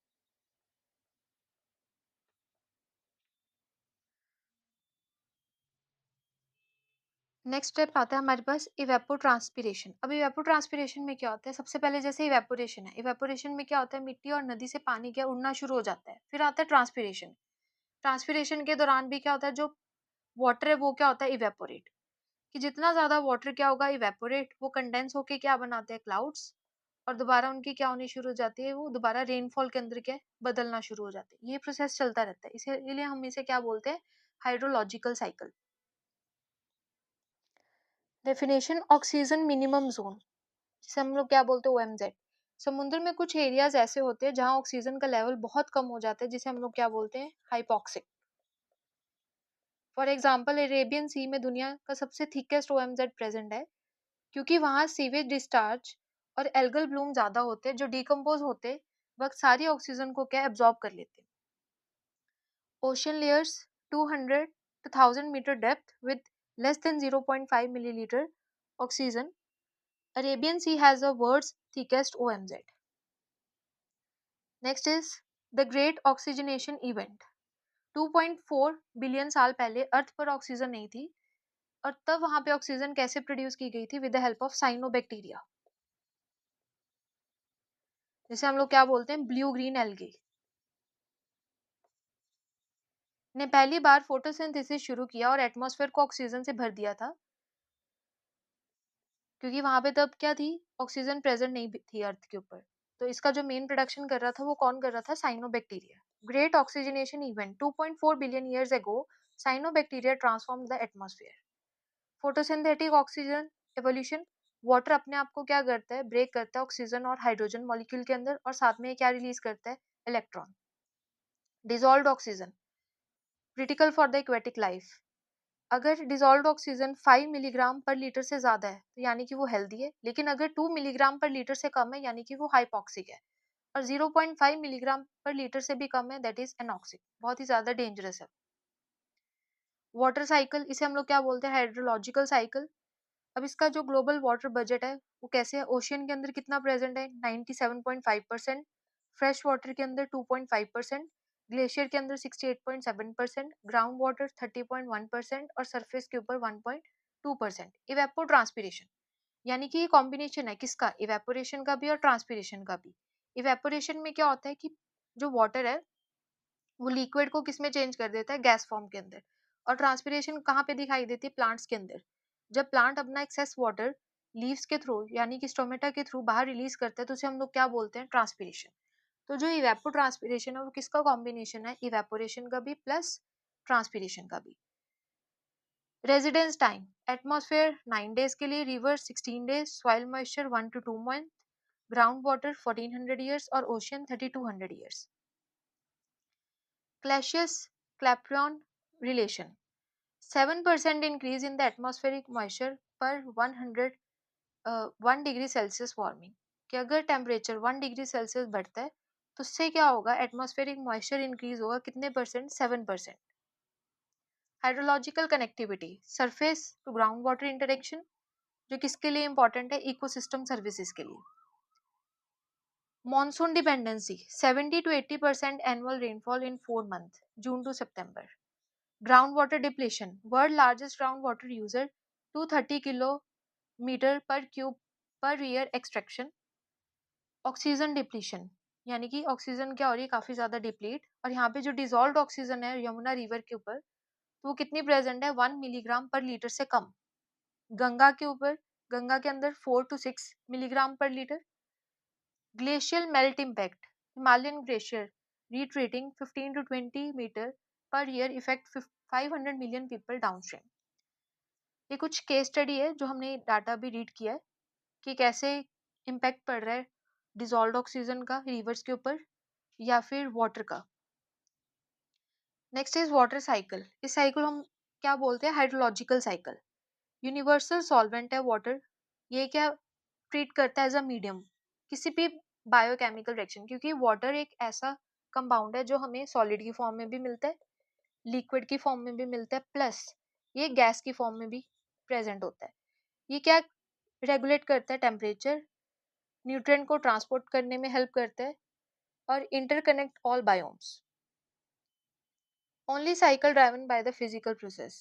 नेक्स्ट स्टेप आता है हमारे पास इवेपोट्रांसपिरेशन। अब इवेपोट्रांसपिरेशन में क्या होता है? सबसे पहले जैसे इवेपोरेशन है, इवेपोरेशन में क्या होता है? मिट्टी और नदी से पानी क्या उड़ना शुरू हो जाता है। फिर आता है ट्रांसपिरेशन। ट्रांसपिरेशन के दौरान भी क्या होता है? जो वाटर है वो क्या होता है? इवेपोरेट। कि जितना ज्यादा वाटर क्या होगा? इवेपोरेट, वो कंडेंस होके क्या बनाते हैं? क्लाउड्स। और दोबारा उनकी क्या होनी शुरू हो जाती है? वो दोबारा रेनफॉल के अंदर क्या है? बदलना शुरू हो जाते हैं। ये प्रोसेस चलता रहता है, इसीलिए हम इसे क्या बोलते हैं? Hydrological cycle. Definition oxygen minimum zone, जिसे हम लोग क्या बोलते हैं? ओएमजेड। समुद्र में कुछ एरियाज ऐसे होते हैं जहां ऑक्सीजन का लेवल बहुत कम हो जाता है, जिसे हम लोग क्या बोलते हैं? हाइपोक्सिक। फॉर एग्जाम्पल अरेबियन सी में दुनिया का सबसे थिकेस्ट ओएमजेड प्रेजेंट है, क्योंकि वहां सीवेज डिस्चार्ज और एल्गल ब्लूम ज्यादा होते हैं जो डिकम्पोज होते वक्त सारी ऑक्सीजन को क्या एब्जॉर्ब कर लेते हैं। Ocean layers 200 to 1000 metre depth with less than 0.5 millilitre oxygen. Arabian Sea has the world's thickest OMZ. Next is the Great Oxygenation Event. 2.4 billion साल पहले अर्थ पर ऑक्सीजन नहीं थी, और तब वहां पे ऑक्सीजन कैसे प्रोड्यूस की गई थी? With the help of cyanobacteria, जिसे हम लोग क्या बोलते हैं? Blue green algae. ने पहली बार फोटोसिंथेसिस शुरू किया और एटमॉस्फेयर को ऑक्सीजन से भर दिया था, क्योंकि वहां पे तब क्या थी? ऑक्सीजन प्रेजेंट नहीं थी अर्थ के ऊपर। तो इसका जो मेन प्रोडक्शन कर रहा था वो कौन कर रहा था? Cyanobacteria. Great oxygenation event 2.4 billion years ago, cyanobacteria transform the atmosphere. Photosynthetic oxygen evolution, water अपने आप को क्या करता है? ब्रेक करता है ऑक्सीजन और हाइड्रोजन मॉलिक्यूल के अंदर, और साथ में क्या रिलीज करता है? Electron. Dissolved oxygen critical for the aquatic life. अगर dissolved oxygen 5 milligram per litre से ज्यादा है तो यानी कि वो हेल्दी है, लेकिन अगर 2 मिलीग्राम पर लीटर से कम है यानी कि वो हाइपोक्सिक है, और 0.5 मिलीग्राम पर लीटर से भी कम है दैट इज एनॉक्सिक, बहुत ही ज्यादा डेंजरस है। वाटर साइकिल, इसे हम लोग क्या बोलते हैं? Hydrological cycle. अब इसका जो ग्लोबल वाटर बजट है वो कैसे है? ओशियन के अंदर कितना प्रेजेंट है? 97.5%, फ्रेश वाटर के अंदर 2.5%, ग्लेशियर के अंदर 68.7%, ग्राउंड वाटर 30.1% और सरफेस के ऊपर 1.2%। इवेपो ट्रांसपिरेशन, यानी कि ये कॉम्बिनेशन है किसका? इवेपोरेशन का भी और ट्रांसपिरेशन का भी। इवेपोरेशन में क्या होता है कि जो वाटर है वो लिक्विड को किस में चेंज कर देता है? गैस फॉर्म के अंदर। और ट्रांसपिरेशन कहाँ पे दिखाई देती है? प्लांट्स के अंदर। जब प्लांट अपना एक्सेस वाटर लीव्स के थ्रू यानी कि स्टोमेटा के थ्रू बाहर रिलीज करते हैं तो उसे हम लोग क्या बोलते हैं? ट्रांसपिरेशन। तो जो इवेपो ट्रांसपिरेशन है वो किसका कॉम्बिनेशन है? इवेपोरेशन का भी प्लस ट्रांसपिरेशन का भी। रेजिडेंस टाइम, एटमॉस्फेयर 9 डेज के लिए, river 16 days, soil moisture 1 to 2 month, ground water 1400 years और ocean 3200 years. Clausius Clapeyron relation, 7% increase in the atmospheric moisture per 1 degree Celsius warming, कि अगर टेम्परेचर 1 डिग्री सेल्सियस बढ़ता है तो उससे क्या होगा? एटमॉस्फेरिक मॉइस्चर इंक्रीज होगा कितने percent? 7%। Hydrological connectivity, surface to ground water interaction, जो किसके लिए इंपॉर्टेंट है? इकोसिस्टम सर्विसेज के लिए। Monsoon dependency, 70 to 80% annual rainfall in 4 month, June to September. Ground water depletion, world largest ground water user, 230 kilometre per cube per year extraction. Oxygen depletion, यानी कि oxygen क्या हो रही है? काफी ज्यादा डिप्लीट। और यहाँ पे जो डिजॉल्व्ड ऑक्सीजन है यमुना रिवर के ऊपर तो वो कितनी प्रेजेंट है? 1 मिलीग्राम पर लीटर से कम। गंगा के ऊपर, गंगा के अंदर 4 to 6 milligram per litre. Glacial melt impact, Himalayan glacier retreating 15 to 20 metre per year effect 500 million people downstream. ये कुछ केस स्टडी है जो हमने डाटा भी रीड किया है कि कैसे इम्पैक्ट पड़ रहा है डिजॉल्व ऑक्सीजन का रिवर्स के ऊपर या फिर वाटर का। Next is water cycle. इस साइकिल हम क्या बोलते हैं, हाइड्रोलॉजिकल साइकिल। यूनिवर्सल सॉल्वेंट है वाटर। ये क्या ट्रीट करता है एज अ मीडियम किसी भी बायोकेमिकल रिएक्शन, क्योंकि वाटर एक ऐसा कंपाउंड है जो हमें सॉलिड की फॉर्म में भी मिलता है, लिक्विड की फॉर्म में भी मिलता है, प्लस ये गैस की फॉर्म में भी प्रेजेंट होता है। ये क्या रेगुलेट करता है टेम्परेचर, न्यूट्रिएंट को ट्रांसपोर्ट करने में हेल्प करता है और interconnect all biomes. Only cycle driven by the physical process.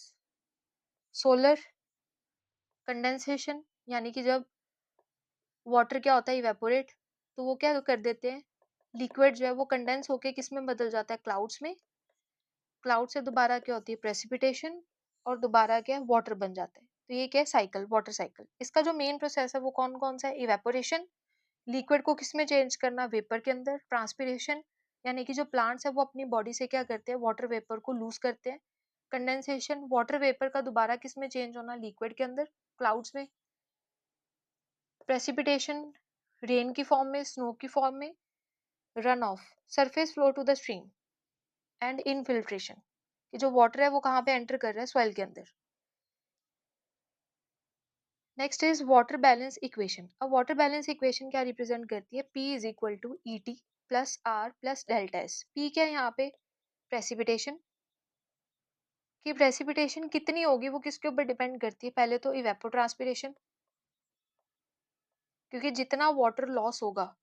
Solar condensation, यानी कि जब वाटर क्या होता है इवेपोरेट, तो वो क्या कर देते हैं, लिक्विड जो है वो कंडेंस होके किस में बदल जाता है, क्लाउड्स में। क्लाउड से दोबारा क्या होती है, प्रेसिपिटेशन, और दोबारा क्या है, वाटर बन जाता है। तो ये क्या है, साइकिल, वाटर साइकिल। इसका जो मेन प्रोसेस है वो कौन कौन सा है, इवेपोरेशन, लिक्विड को किस में चेंज करना, वेपर के अंदर, ट्रांसपिरेशन, यानी कि जो प्लांट्स है वो अपनी बॉडी से क्या करते हैं, वाटर वेपर को लूज करते हैं। कंडेंसेशन, वाटर वेपर का दोबारा किस में चेंज होना, लिक्विड के अंदर, क्लाउड्स में। प्रेसिपिटेशन, रेन की फॉर्म में, स्नो की फॉर्म में। Run off, surface flow to the stream. And infiltration, कि जो वाटर है वो कहाँ पे एंटर कर रहा है, सॉइल के अंदर। Next is water balance equation. अब वाटर बैलेंस इक्वेशन क्या रिप्रेजेंट करती है, P is equal to E T plus R plus delta S. P क्या है यहाँ पे, प्रेसिपिटेशन, कि प्रेसिपिटेशन कितनी होगी वो किसके ऊपर डिपेंड करती है, पहले तो इवेपोट्रांसपिरेशन, क्योंकि जितना वाटर लॉस होगा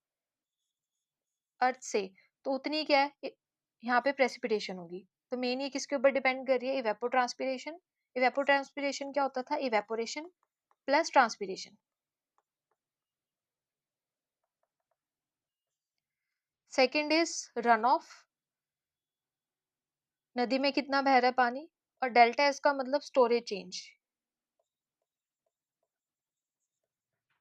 अर्थ से तो उतनी क्या है यहाँ पे प्रेसिपिटेशन होगी। तो मेन ये किसके ऊपर डिपेंड कर रही है, इवेपोट्रांसपिरेशन। इवेपोट्रांसपिरेशन क्या होता था, evaporation plus transpiration. Second is run of, नदी में कितना बह रहा है पानी, और डेल्टा इसका मतलब स्टोरेज चेंज।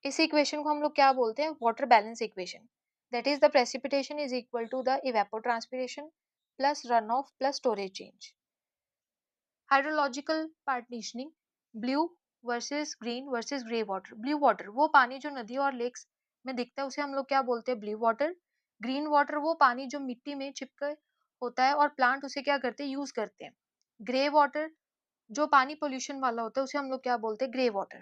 इस इक्वेशन को हम लोग क्या बोलते हैं, water balance equation. That is the precipitation is equal to the evapotranspiration plus run off plus storage change. Hydrological partitioning, blue versus green versus grey water. Blue water वो पानी जो नदी और लेक्स में दिखता है उसे हम लोग क्या बोलते हैं, ब्लू वाटर। ग्रीन वाटर वो पानी जो मिट्टी में चिपकर होता है और प्लांट उसे क्या करते हैं, यूज करते हैं। ग्रे वाटर जो पानी पोल्यूशन वाला होता है उसे हम लोग क्या बोलते हैं, grey water.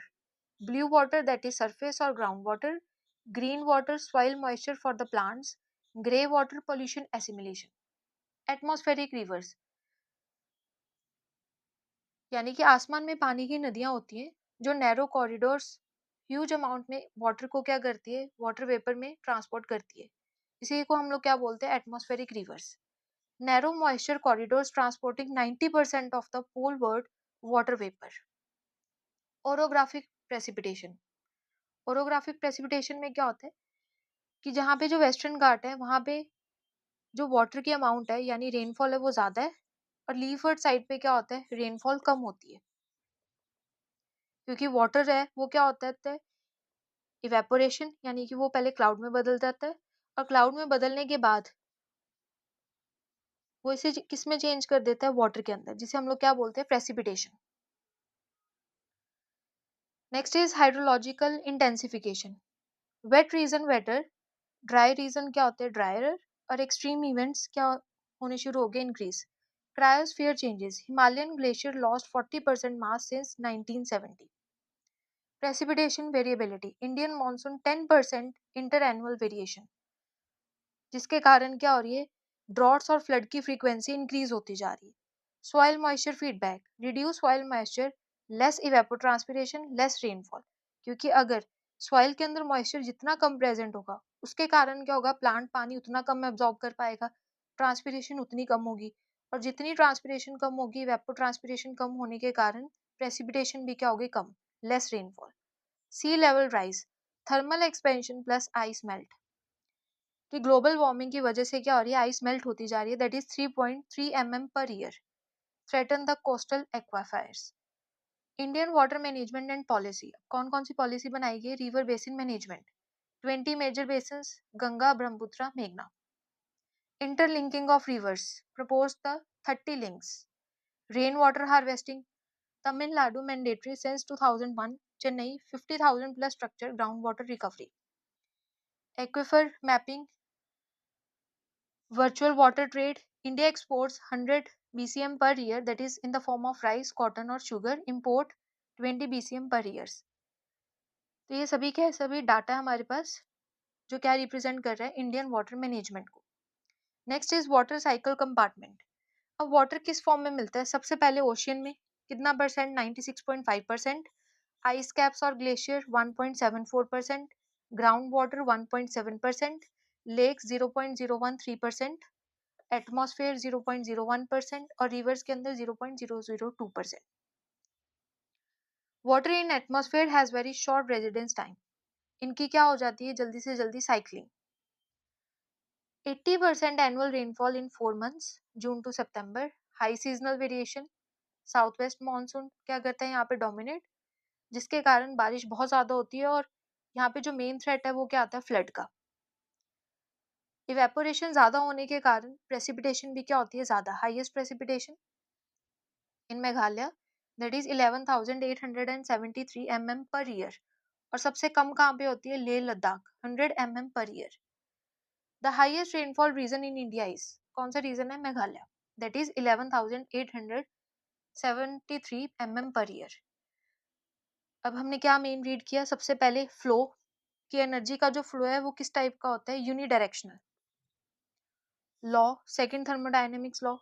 Blue water that is surface और ground water. Green water soil moisture for the plants. Grey water pollution assimilation. Atmospheric rivers, यानी कि आसमान में पानी की नदियां होती हैं जो नैरो कॉरिडोर्स ह्यूज अमाउंट में वाटर को क्या करती है, वाटर वेपर में ट्रांसपोर्ट करती है। इसी को हम लोग क्या बोलते हैं, atmospheric rivers. Narrow moisture corridors transporting 90% of the pole world water vapour. Orographic precipitation. Orographic precipitation में क्या होता है कि जहाँ पे जो वेस्टर्न घाट है वहाँ पे जो वाटर की अमाउंट है यानी रेनफॉल है वो ज्यादा है, और लीफर्ड साइड पे क्या होता है, रेनफॉल कम होती है, क्योंकि वाटर है वो क्या होता है, इवेपोरेशन, यानी कि वो पहले क्लाउड में बदल जाता है, और क्लाउड में बदलने के बाद वो इसे किस में चेंज कर देता है, वाटर के अंदर, जिसे हम लोग क्या बोलते हैं, precipitation. Next is hydrological intensification. Wet region wetter, dry region क्या होते हैं, ड्रायर, और एक्सट्रीम इवेंट्स क्या होने शुरू हो गए, increase. Cryosphere changes, Himalayan glacier lost 40% mass since 1970। Precipitation variability, Indian monsoon 10% inter annual variation, जिसके कारण क्या हो रही है, ड्रॉट्स और फ्लड की फ्रीक्वेंसी इंक्रीज होती जा रही है। Soil moisture feedback, reduce soil moisture, less evapotranspiration, less rainfall, क्योंकि अगर सॉइल के अंदर मॉइस्चर जितना कम प्रेजेंट होगा उसके कारण क्या होगा, प्लांट पानी उतना कम एब्जॉर्ब कर पाएगा, ट्रांसपिरेशन उतनी कम होगी, और जितनी ट्रांसपिरेशन कम होगी, इवेपोट्रांसपिरेशन कम होने के कारण प्रेसिपिटेशन भी क्या होगी, कम, less rainfall. Sea level rise, thermal expansion plus ice melt, कि ग्लोबल वार्मिंग की वजह से क्या हो रही है, आइस मेल्ट होती जा रही है, that is 3.3 mm per year, threaten the coastal aquifers. Indian water management and policy, कौन कौन सी पॉलिसी बनाई गई, river basin management, 20 major basin, Ganga Brahmaputra मेघना। Interlinking of rivers. Proposed the 30 links. Rainwater harvesting. Tamil Nadu mandatory since 2001. Chennai 50,000 plus structure groundwater recovery. Aquifer mapping. Virtual water trade. India exports 100 BCM per year, that is in the form of rice, cotton or sugar. Import 20 BCM per year. तो ये सभी क्या है, सभी data हमारे पास जो क्या represent कर रहा है इंडियन वाटर मैनेजमेंट को. Next is water cycle compartment. अब वाटर किस फॉर्म में मिलता है? सबसे पहले ओशियन में कितना परसेंट? 96.5%. आइस कैप्स और glacier 1.74%. Ground water 1.7%. Lake 0.013%. Atmosphere 0.01% और रिवर्स के अंदर 0.002%. Water in atmosphere has very short residence time. इनकी क्या हो जाती है जल्दी से जल्दी cycling. 80% annual rainfall in 4 months, June to September. High seasonal variation. South west monsoon क्या करता है यहाँ पे डोमिनेट, जिसके कारण बारिश बहुत ज्यादा होती है और यहाँ पे जो मेन थ्रेट है वो क्या आता है? फ्लड का. इवेपोरेशन ज्यादा होने के कारण प्रेसिपिटेशन भी क्या होती है? ज्यादा. Highest precipitation in Meghalaya that is 11,873 mm per year. और सबसे कम कहाँ पे होती है? Leh Ladakh 100 mm per year. The highest rainfall reason in India is, कौन सा रीजन है? Meghalaya, that is 11,873 mm per year. अब हमने क्या मेन रीड किया? सबसे पहले फ्लो की एनर्जी का जो फ्लो है वो किस टाइप का होता है? Unidirectional. Law, second thermodynamics law.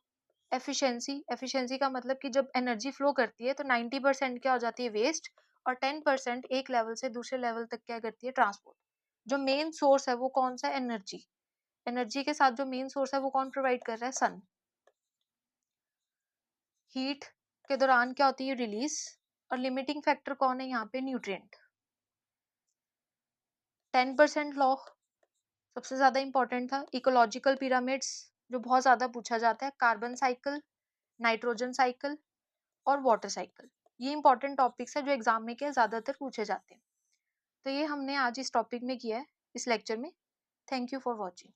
Efficiency का मतलब कि जब एनर्जी फ्लो करती है तो 90% क्या हो जाती है? वेस्ट. और 10% एक लेवल से दूसरे लेवल तक क्या करती है? ट्रांसपोर्ट. जो मेन सोर्स है वो कौन सा? एनर्जी. एनर्जी के साथ जो मेन सोर्स है वो कौन प्रोवाइड कर रहा है? सन. हीट के दौरान क्या होती है? रिलीज. और लिमिटिंग फैक्टर कौन है यहाँ पे? न्यूट्रिएंट. 10% लॉ सबसे ज्यादा इंपॉर्टेंट था. इकोलॉजिकल पिरामिड्स जो बहुत ज्यादा पूछा जाता है. कार्बन साइकिल, नाइट्रोजन साइकिल और वाटर साइकिल. ये इंपॉर्टेंट टॉपिक्स है जो एग्जाम में क्या ज्यादातर पूछे जाते हैं. तो ये हमने आज इस टॉपिक में किया है इस लेक्चर में. Thank you for watching.